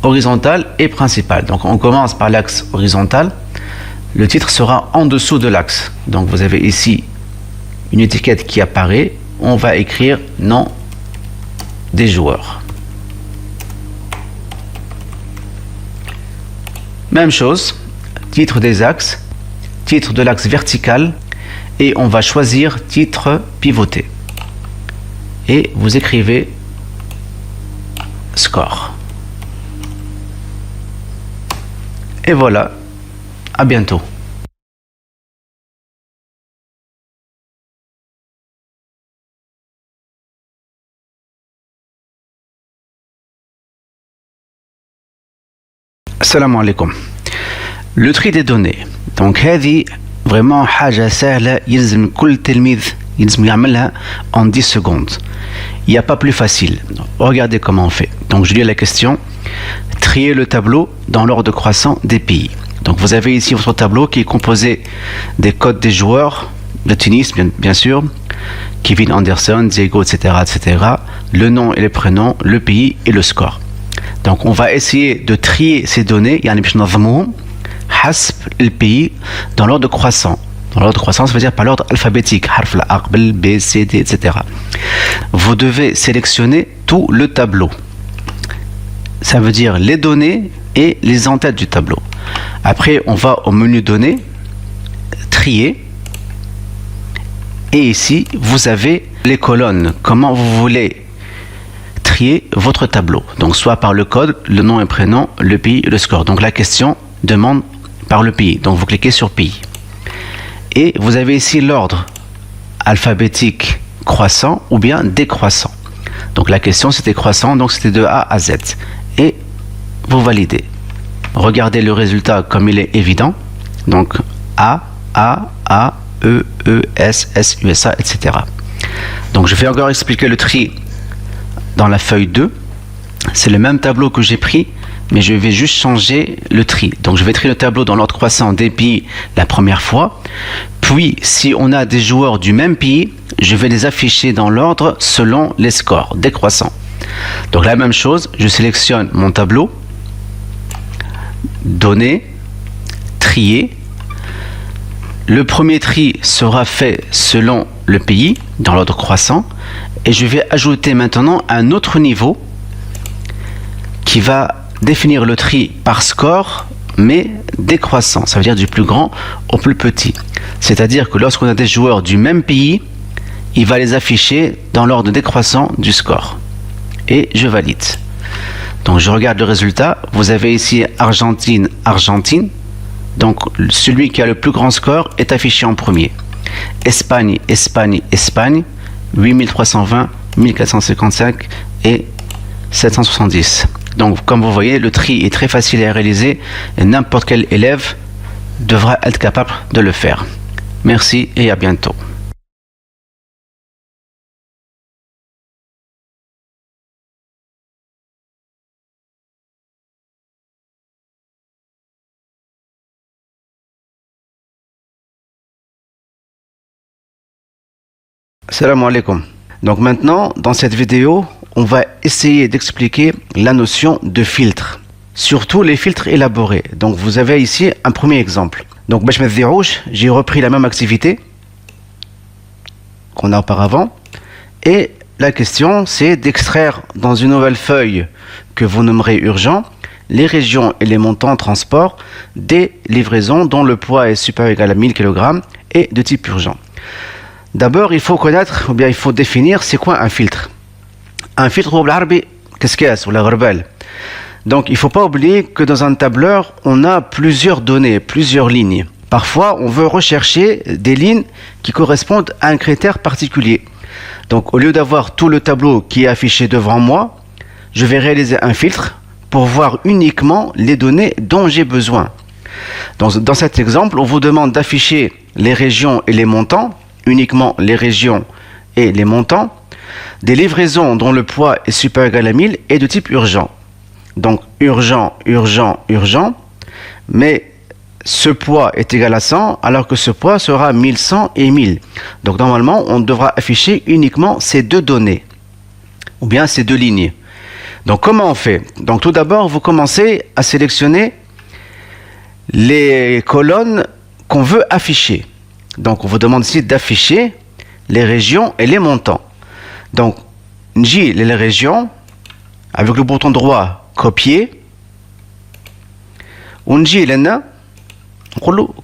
Speaker 1: horizontal et principal. Donc on commence par l'axe horizontal. Le titre sera en dessous de l'axe. Donc vous avez ici une étiquette qui apparaît. On va écrire nom des joueurs. Même chose, titre des axes, titre de l'axe vertical et on va choisir titre pivoté. Et vous écrivez score. Et voilà, à bientôt. Assalamu alaikum. Le tri des données. Donc, هذه vraiment حاجة سهلة يلزم كل تلميذ يلزم يعملها en 10 secondes. Il n'y a pas plus facile. Regardez comment on fait. Donc, je lis la question. Trier le tableau dans l'ordre croissant des pays. Donc, vous avez ici votre tableau qui est composé des codes des joueurs de tennis, bien sûr, Kevin Anderson, Diego, etc., etc., le nom et le prénom, le pays et le score. Donc on va essayer de trier ces données, يعني باش نظموهم حسب البيي dans l'ordre croissant. Dans l'ordre croissant, ça veut dire par l'ordre alphabétique, حرف الأ قبل B, C, D, etc. Vous devez sélectionner tout le tableau. Ça veut dire les données et les en-têtes du tableau. Après, on va au menu données, trier. Et ici, vous avez les colonnes. Comment vous voulez trier votre tableau. Donc soit par le code, le nom et prénom, le pays et le score. Donc la question demande par le pays. Donc vous cliquez sur pays. Et vous avez ici l'ordre alphabétique croissant ou bien décroissant. Donc la question c'était croissant, donc c'était de A à Z. Et vous validez. Regardez le résultat comme il est évident. Donc A, E, S, S, USA, etc. Donc je vais encore expliquer le tri dans la feuille 2. C'est le même tableau que j'ai pris, mais je vais juste changer le tri. Donc je vais trier le tableau dans l'ordre croissant des pays la première fois. Puis, si on a des joueurs du même pays, je vais les afficher dans l'ordre selon les scores décroissants. Donc la même chose, je sélectionne mon tableau, données, trier. Le premier tri sera fait selon le pays, dans l'ordre croissant, et je vais ajouter maintenant un autre niveau qui va définir le tri par score, mais décroissant, ça veut dire du plus grand au plus petit. C'est-à-dire que lorsqu'on a des joueurs du même pays, il va les afficher dans l'ordre décroissant du score. Et je valide. Donc je regarde le résultat. Vous avez ici Argentine, Argentine. Donc celui qui a le plus grand score est affiché en premier. Espagne, Espagne, Espagne. 8320, 1455 et 770. Donc comme vous voyez, le tri est très facile à réaliser et n'importe quel élève devra être capable de le faire. Merci et à bientôt. Salam alaikum. Donc maintenant, dans cette vidéo, on va essayer d'expliquer la notion de filtre. Surtout les filtres élaborés. Donc vous avez ici un premier exemple. Donc j'ai repris la même activité qu'on a auparavant. Et la question, c'est d'extraire dans une nouvelle feuille que vous nommerez urgent les régions et les montants de transport des livraisons dont le poids est supérieur ou égal à 1000 kg et de type urgent. D'abord, il faut connaître, ou bien il faut définir, c'est quoi un filtre. Un filtre, qu'est-ce qu'il y a sur la rebelle. Donc, il ne faut pas oublier que dans un tableur, on a plusieurs données, plusieurs lignes. Parfois, on veut rechercher des lignes qui correspondent à un critère particulier. Donc, au lieu d'avoir tout le tableau qui est affiché devant moi, je vais réaliser un filtre pour voir uniquement les données dont j'ai besoin. Donc, dans cet exemple, on vous demande d'afficher les régions et les montants, uniquement les régions et les montants, des livraisons dont le poids est supérieur ou égal à 1000 et de type urgent. Donc urgent, urgent, urgent, mais ce poids est égal à 100 alors que ce poids sera 1100 et 1000. Donc normalement, on devra afficher uniquement ces deux données, ou bien ces deux lignes. Donc comment on fait? Donc tout d'abord, vous commencez à sélectionner les colonnes qu'on veut afficher. Donc on vous demande ici d'afficher les régions et les montants. Donc nji les régions, avec le bouton droit copier, nji lena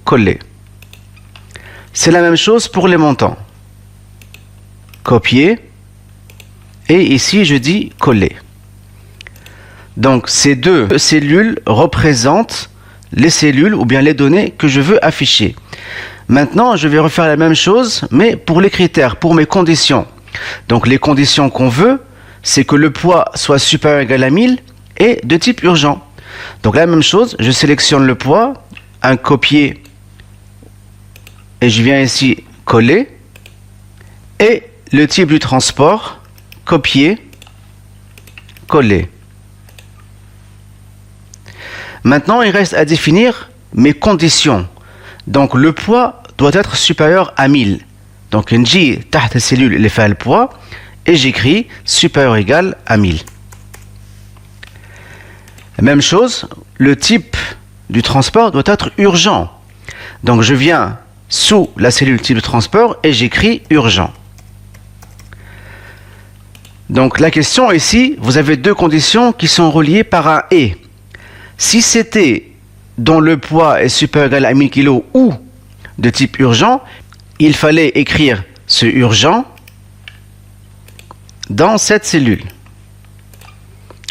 Speaker 1: coller. C'est la même chose pour les montants. Copier et ici je dis coller. Donc ces deux cellules représentent les cellules ou bien les données que je veux afficher. Maintenant, je vais refaire la même chose, mais pour les critères, pour mes conditions. Donc, les conditions qu'on veut, c'est que le poids soit supérieur ou égal à 1000 et de type urgent. Donc, la même chose, je sélectionne le poids, un copier, et je viens ici coller, et le type du transport, copier, coller. Maintenant, il reste à définir mes conditions. Donc le poids doit être supérieur à 1000. Donc nji tahta cellule il fait le poids et j'écris supérieur ou égal à 1000. Même chose, le type du transport doit être urgent. Donc je viens sous la cellule type de transport et j'écris urgent. Donc la question ici, vous avez deux conditions qui sont reliées par un et. Si c'était dont le poids est supérieur ou égal à 1000 kg ou de type urgent, il fallait écrire ce urgent dans cette cellule.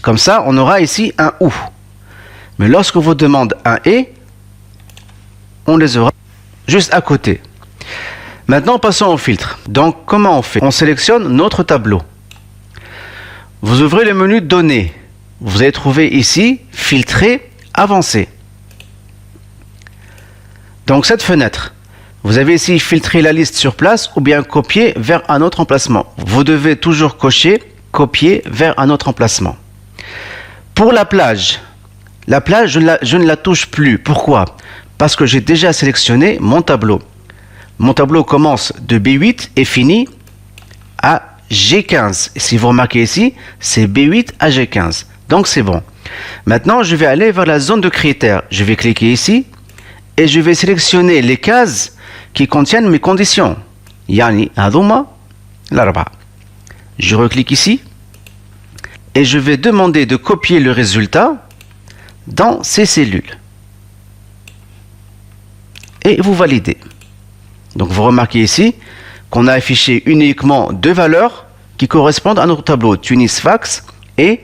Speaker 1: Comme ça, on aura ici un ou. Mais lorsqu'on vous demande un et, on les aura juste à côté. Maintenant, passons au filtre. Donc, comment on fait? On sélectionne notre tableau. Vous ouvrez le menu Données. Vous allez trouver ici Filtrer, Avancer. Donc cette fenêtre, vous avez ici filtrer la liste sur place ou bien copier vers un autre emplacement. Vous devez toujours cocher copier vers un autre emplacement. Pour la plage, je ne la touche plus. Pourquoi? Parce que j'ai déjà sélectionné mon tableau. Mon tableau commence de B8 et finit à G15. Et si vous remarquez ici, c'est B8 à G15. Donc c'est bon. Maintenant, je vais aller vers la zone de critères. Je vais cliquer ici et je vais sélectionner les cases qui contiennent mes conditions. Yani هذوما الأربعة. Je reclique ici et je vais demander de copier le résultat dans ces cellules. Et vous validez. Donc vous remarquez ici qu'on a affiché uniquement deux valeurs qui correspondent à notre tableau Tunis Fax et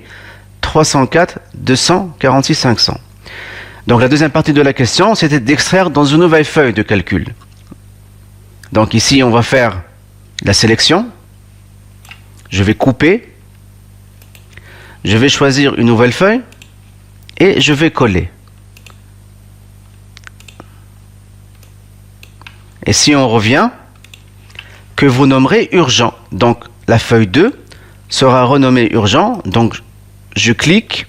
Speaker 1: 304 246 500. Donc la deuxième partie de la question, c'était d'extraire dans une nouvelle feuille de calcul. Donc ici, on va faire la sélection. Je vais couper. Je vais choisir une nouvelle feuille et je vais coller. Et si on revient, que vous nommerez urgent. Donc la feuille 2 sera renommée urgent. Donc je clique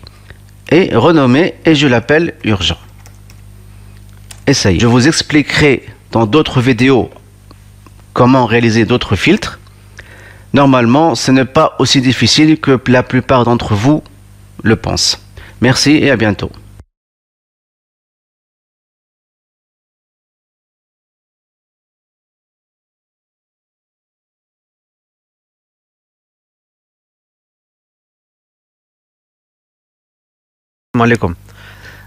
Speaker 1: et renommer et je l'appelle urgent. Et ça y est. Je vous expliquerai dans d'autres vidéos comment réaliser d'autres filtres. Normalement, ce n'est pas aussi difficile que la plupart d'entre vous le pensent. Merci et à bientôt. Salam alaikum.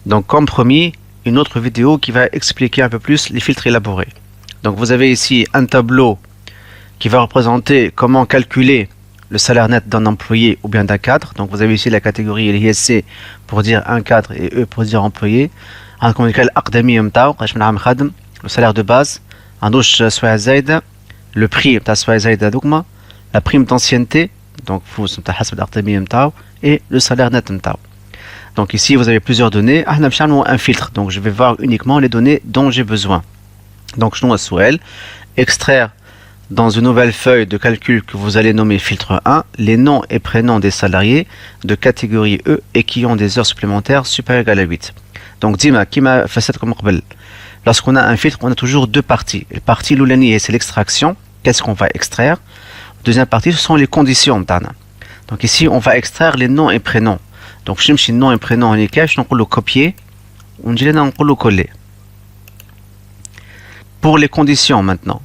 Speaker 1: Donc comme promis, une autre vidéo qui va expliquer un peu plus les filtres élaborés. Donc vous avez ici un tableau qui va représenter comment calculer le salaire net d'un employé ou bien d'un cadre. Donc vous avez ici la catégorie l'ISC pour dire un cadre et E pour dire employé. Le salaire de base, le prix, la prime d'ancienneté, donc et le salaire net. Donc ici vous avez plusieurs données. Un filtre, donc je vais voir uniquement les données dont j'ai besoin. Donc je dois extraire dans une nouvelle feuille de calcul que vous allez nommer filtre 1 les noms et prénoms des salariés de catégorie E et qui ont des heures supplémentaires supérieures à 8. Donc dima kima facette comme قبل. Lorsqu'on a un filtre, on a toujours deux parties. La partie l'oulani, c'est l'extraction. Qu'est-ce qu'on va extraire? Deuxième partie, ce sont les conditions. Donc ici, on va extraire les noms et prénoms. Donc je me nom et prénom en cache, on le copier, on dit le coller. Pour les conditions maintenant,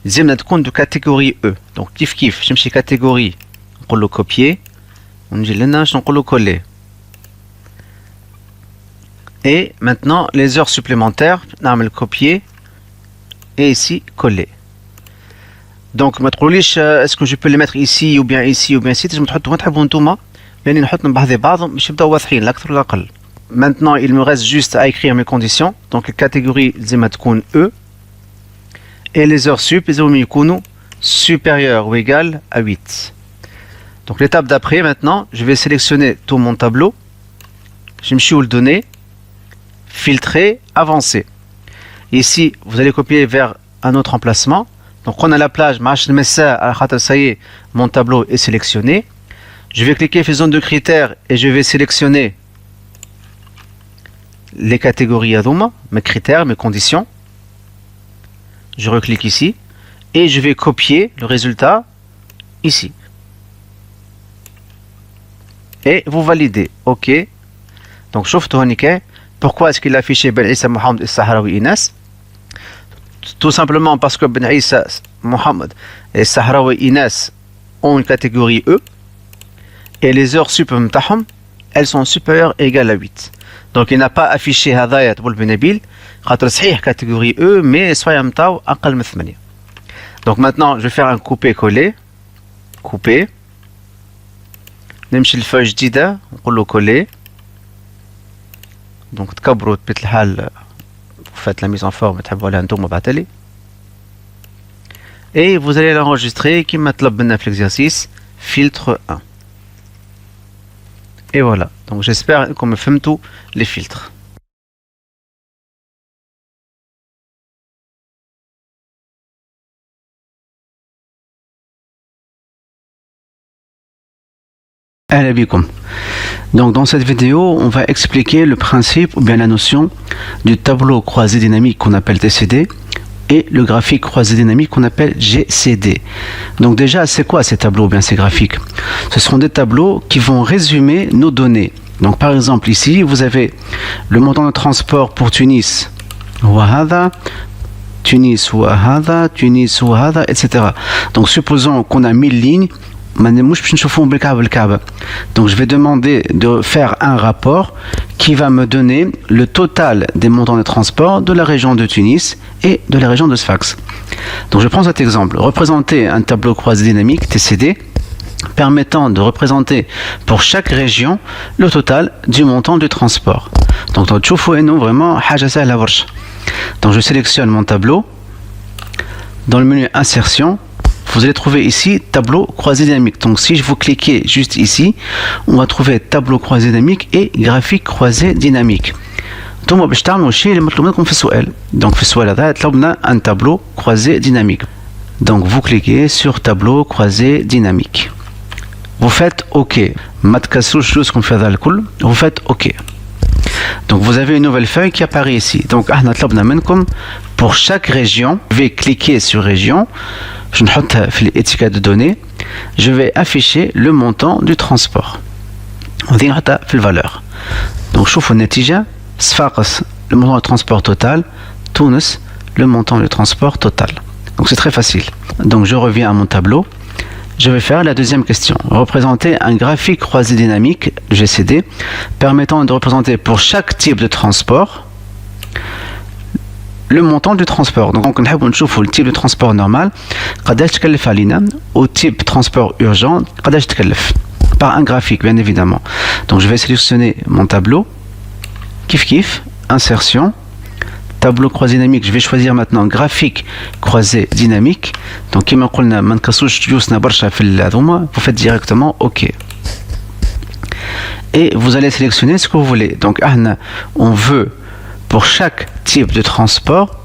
Speaker 1: ils aiment compte de catégorie E. Donc kif kif, je me catégorie, on le copier, on dit le coller. Et maintenant les heures supplémentaires, on le copier et ici coller. Donc est-ce que je peux les mettre ici ou bien ici ou bien ici? Je me trouve Maintenant, il me reste juste à écrire mes conditions. Donc, la catégorie E et les heures sup, supérieures ou égales à 8. Donc, l'étape d'après, maintenant, je vais sélectionner tout mon tableau. Je me suis où le donner, filtrer, avancer. Ici, vous allez copier vers un autre emplacement. Donc, on a la plage, ça y est, mon tableau est sélectionné. Je vais cliquer sur zone de critères et je vais sélectionner les catégories Adouma, mes critères, mes conditions. Je reclique ici et je vais copier le résultat ici. Et vous validez. OK. Donc, pourquoi est-ce qu'il a affiché Ben Issa Mohamed et Sahraoui Inas? Tout simplement parce que Ben Issa Mohamed et Sahraoui Inas ont une catégorie E. Et les heures sup, elles sont supérieures et égales à 8. Donc il n'a pas affiché Hadayat pour le Benabil, catégorie E, mais soyez aqal min 8. Donc maintenant, je vais faire un couper-coller. Couper. نمشي للفeuille جديدة نقول له coller. Donc تكبروا بطبيعة الحال vous faites la mise en forme تحبوا عليها نتوما بعتلي. Et vous allez l'enregistrer qui m'a طلب منا في l'exercice filtre 1. Et voilà. Donc j'espère qu'on me fait tous les filtres. Allez, bicoum. Donc dans cette vidéo, on va expliquer le principe ou bien la notion du tableau croisé dynamique qu'on appelle TCD et le graphique croisé dynamique qu'on appelle GCD. Donc déjà, c'est quoi ces tableaux ou bien ces graphiques? Ce sont des tableaux qui vont résumer nos données. Donc par exemple ici, vous avez le montant de transport pour Tunis, Wahada, Tunis, Wahada, Tunis, Wahada, etc. Donc supposons qu'on a 1000 lignes. Donc je vais demander de faire un rapport qui va me donner le total des montants de transport de la région de Tunis et de la région de Sfax. Donc je prends cet exemple. Représenter un tableau croisé dynamique TCD permettant de représenter pour chaque région le total du montant du transport. Donc vraiment, donc je sélectionne mon tableau. Dans le menu insertion, vous allez trouver ici tableau croisé dynamique. Donc si je vous cliquez juste ici, on va trouver tableau croisé dynamique et graphique croisé dynamique. Donc un tableau croisé dynamique. Donc vous cliquez sur tableau croisé dynamique. Vous faites OK. Vous faites OK. Donc vous avez une nouvelle feuille qui apparaît ici. Donc pour chaque région, je vais cliquer sur région. Je vais l'étiquette de données. Je vais afficher le montant du transport. Donc je trouve Sfax, le montant de transport total. Tunis, le montant de transport total. Donc c'est très facile. Donc je reviens à mon tableau. Je vais faire la deuxième question. Représenter un graphique croisé dynamique GCD permettant de représenter pour chaque type de transport le montant du transport. Donc on va le type de transport normal, au type transport urgent, par un graphique bien évidemment. Donc je vais sélectionner mon tableau, kiff, insertion, tableau croisé dynamique. Je vais choisir maintenant graphique croisé dynamique. Donc vous faites directement OK. Et vous allez sélectionner ce que vous voulez. Donc on veut pour chaque type de transport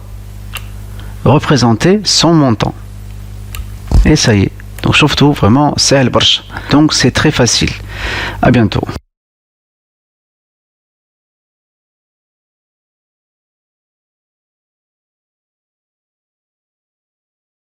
Speaker 1: représenter son montant. Et ça y est. Donc je trouve tout vraiment c'est. Donc c'est très facile. À bientôt.